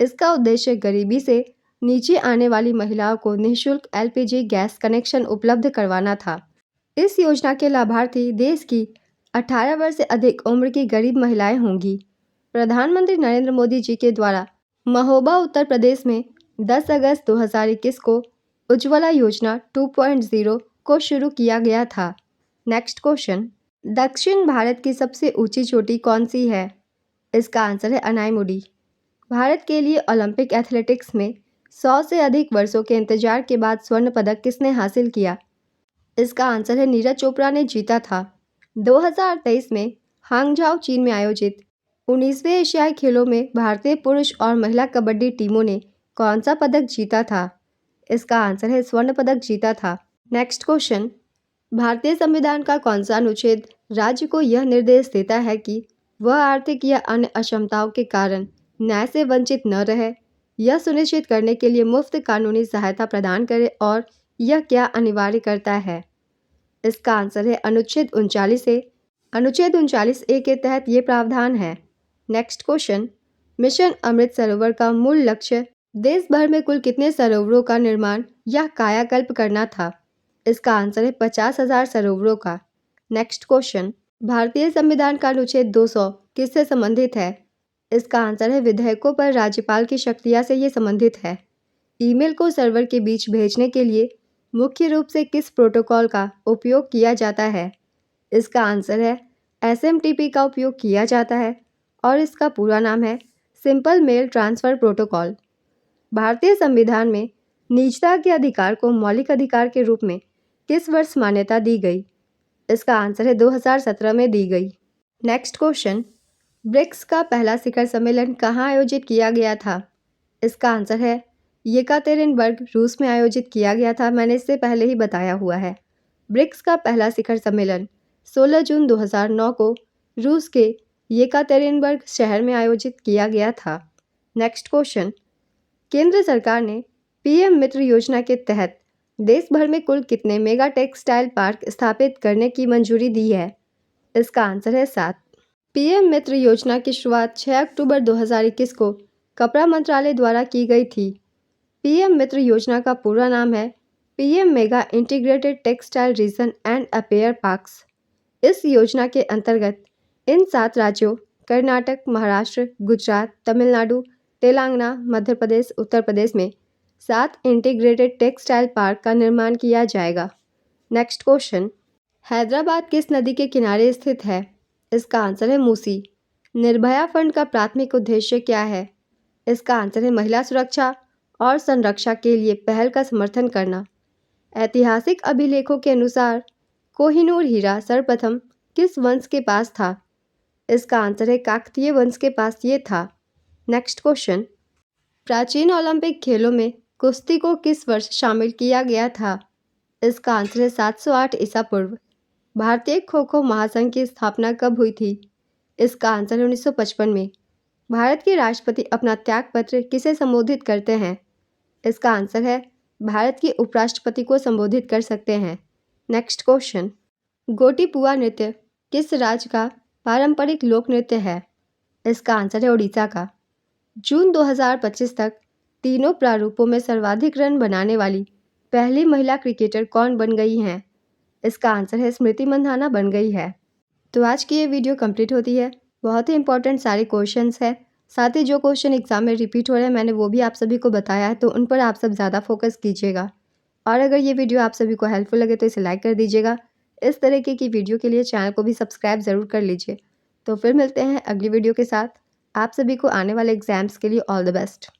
इसका उद्देश्य गरीबी से नीचे आने वाली महिलाओं को निःशुल्क LPG गैस कनेक्शन उपलब्ध करवाना था। इस योजना के लाभार्थी देश की 18 वर्ष से अधिक उम्र की गरीब महिलाएं होंगी। प्रधानमंत्री नरेंद्र मोदी जी के द्वारा महोबा उत्तर प्रदेश में 10 अगस्त 2021 को उज्ज्वला योजना 2.0 को शुरू किया गया था। नेक्स्ट क्वेश्चन, दक्षिण भारत की सबसे ऊंची चोटी कौन सी है? इसका आंसर है अनाई मुडी। भारत के लिए ओलंपिक एथलेटिक्स में 100 से अधिक वर्षों के इंतजार के बाद स्वर्ण पदक किसने हासिल किया? इसका आंसर है नीरज चोपड़ा ने जीता था। 2023 में हांगझाओ चीन में आयोजित 19वें एशियाई खेलों में भारतीय पुरुष और महिला कबड्डी टीमों ने कौन सा पदक जीता था? इसका आंसर है स्वर्ण पदक जीता था। नेक्स्ट क्वेश्चन, भारतीय संविधान का कौन सा अनुच्छेद राज्य को यह निर्देश देता है कि वह आर्थिक या अन्य अक्षमताओं के कारण न्याय से वंचित न रहे, यह सुनिश्चित करने के लिए मुफ्त कानूनी सहायता प्रदान करे और यह क्या अनिवार्य करता है? इसका आंसर है अनुच्छेद 39A। अनुच्छेद 39A के तहत ये प्रावधान है। Next question, mission Amrit Sarovar का मूल लक्ष्य देश भर में कुल कितने सरोवरों का निर्माण या कायाकल्प करना था? इसका आंसर है 50,000 सरोवरों का। नेक्स्ट क्वेश्चन, भारतीय संविधान का अनुच्छेद 200 किससे संबंधित है? इसका आंसर है विधेयकों पर राज्यपाल की शक्तियाँ से ये संबंधित है। ईमेल को सर्वर के बीच भेजने के लिए मुख्य रूप से किस प्रोटोकॉल का उपयोग किया जाता है? इसका आंसर है SMTP का उपयोग किया जाता है और इसका पूरा नाम है सिंपल मेल ट्रांसफ़र प्रोटोकॉल। भारतीय संविधान में निजता के अधिकार को मौलिक अधिकार के रूप में किस वर्ष मान्यता दी गई? इसका आंसर है 2017 में दी गई। नेक्स्ट क्वेश्चन, ब्रिक्स का पहला शिखर सम्मेलन कहाँ आयोजित किया गया था? इसका आंसर है येकातेरिनबर्ग, रूस में आयोजित किया गया था। मैंने इससे पहले ही बताया हुआ है। ब्रिक्स का पहला शिखर सम्मेलन 16 जून 2009 को रूस के येकातेरिनबर्ग शहर में आयोजित किया गया था। नेक्स्ट क्वेश्चन, केंद्र सरकार ने PM मित्र योजना के तहत देश भर में कुल कितने मेगा टेक्सटाइल पार्क स्थापित करने की मंजूरी दी है? इसका आंसर है 7। PM मित्र योजना की शुरुआत 6 अक्टूबर 2021 को कपड़ा मंत्रालय द्वारा की गई थी। PM मित्र योजना का पूरा नाम है PM mega integrated textile reason and appear parks. इस योजना के अंतर्गत इन 7 राज्यों कर्नाटक, महाराष्ट्र, गुजरात, तमिलनाडु, तेलंगाना, मध्य प्रदेश, उत्तर प्रदेश में 7 इंटीग्रेटेड टेक्सटाइल पार्क का निर्माण किया जाएगा। नेक्स्ट क्वेश्चन, हैदराबाद किस नदी के किनारे स्थित है? इसका आंसर है मूसी। निर्भया फंड का प्राथमिक उद्देश्य क्या है? इसका आंसर है महिला सुरक्षा और संरक्षा के लिए पहल का समर्थन करना। ऐतिहासिक अभिलेखों के अनुसार कोहिनूर हीरा सर्वप्रथम किस वंश के पास था? इसका आंसर है काकतीय वंश के पास ये था। नेक्स्ट क्वेश्चन, प्राचीन ओलंपिक खेलों में कुश्ती को किस वर्ष शामिल किया गया था? इसका आंसर है 708 ईसा पूर्व। भारतीय खो खो महासंघ की स्थापना कब हुई थी? इसका आंसर है 1955 में। भारत के राष्ट्रपति अपना त्यागपत्र किसे संबोधित करते हैं? इसका आंसर है भारत के उपराष्ट्रपति को संबोधित कर सकते हैं। नेक्स्ट क्वेश्चन, गोटीपुआ नृत्य किस राज्य का पारंपरिक लोक नृत्य है? इसका आंसर है ओडिशा का। जून 2025 तक तीनों प्रारूपों में सर्वाधिक रन बनाने वाली पहली महिला क्रिकेटर कौन बन गई हैं? इसका आंसर है स्मृति मंधाना बन गई है। तो आज की ये वीडियो कंप्लीट होती है। बहुत ही इंपॉर्टेंट सारे क्वेश्चंस हैं, साथ ही जो क्वेश्चन एग्जाम में रिपीट हो रहे हैं मैंने वो भी आप सभी को बताया है, तो उन पर आप सब ज़्यादा फोकस कीजिएगा। और अगर ये वीडियो आप सभी को हेल्पफुल लगे तो इसे लाइक कर दीजिएगा। इस तरीके की वीडियो के लिए चैनल को भी सब्सक्राइब ज़रूर कर लीजिए। तो फिर मिलते हैं अगली वीडियो के साथ। आप सभी को आने वाले एग्जाम्स के लिए ऑल द बेस्ट।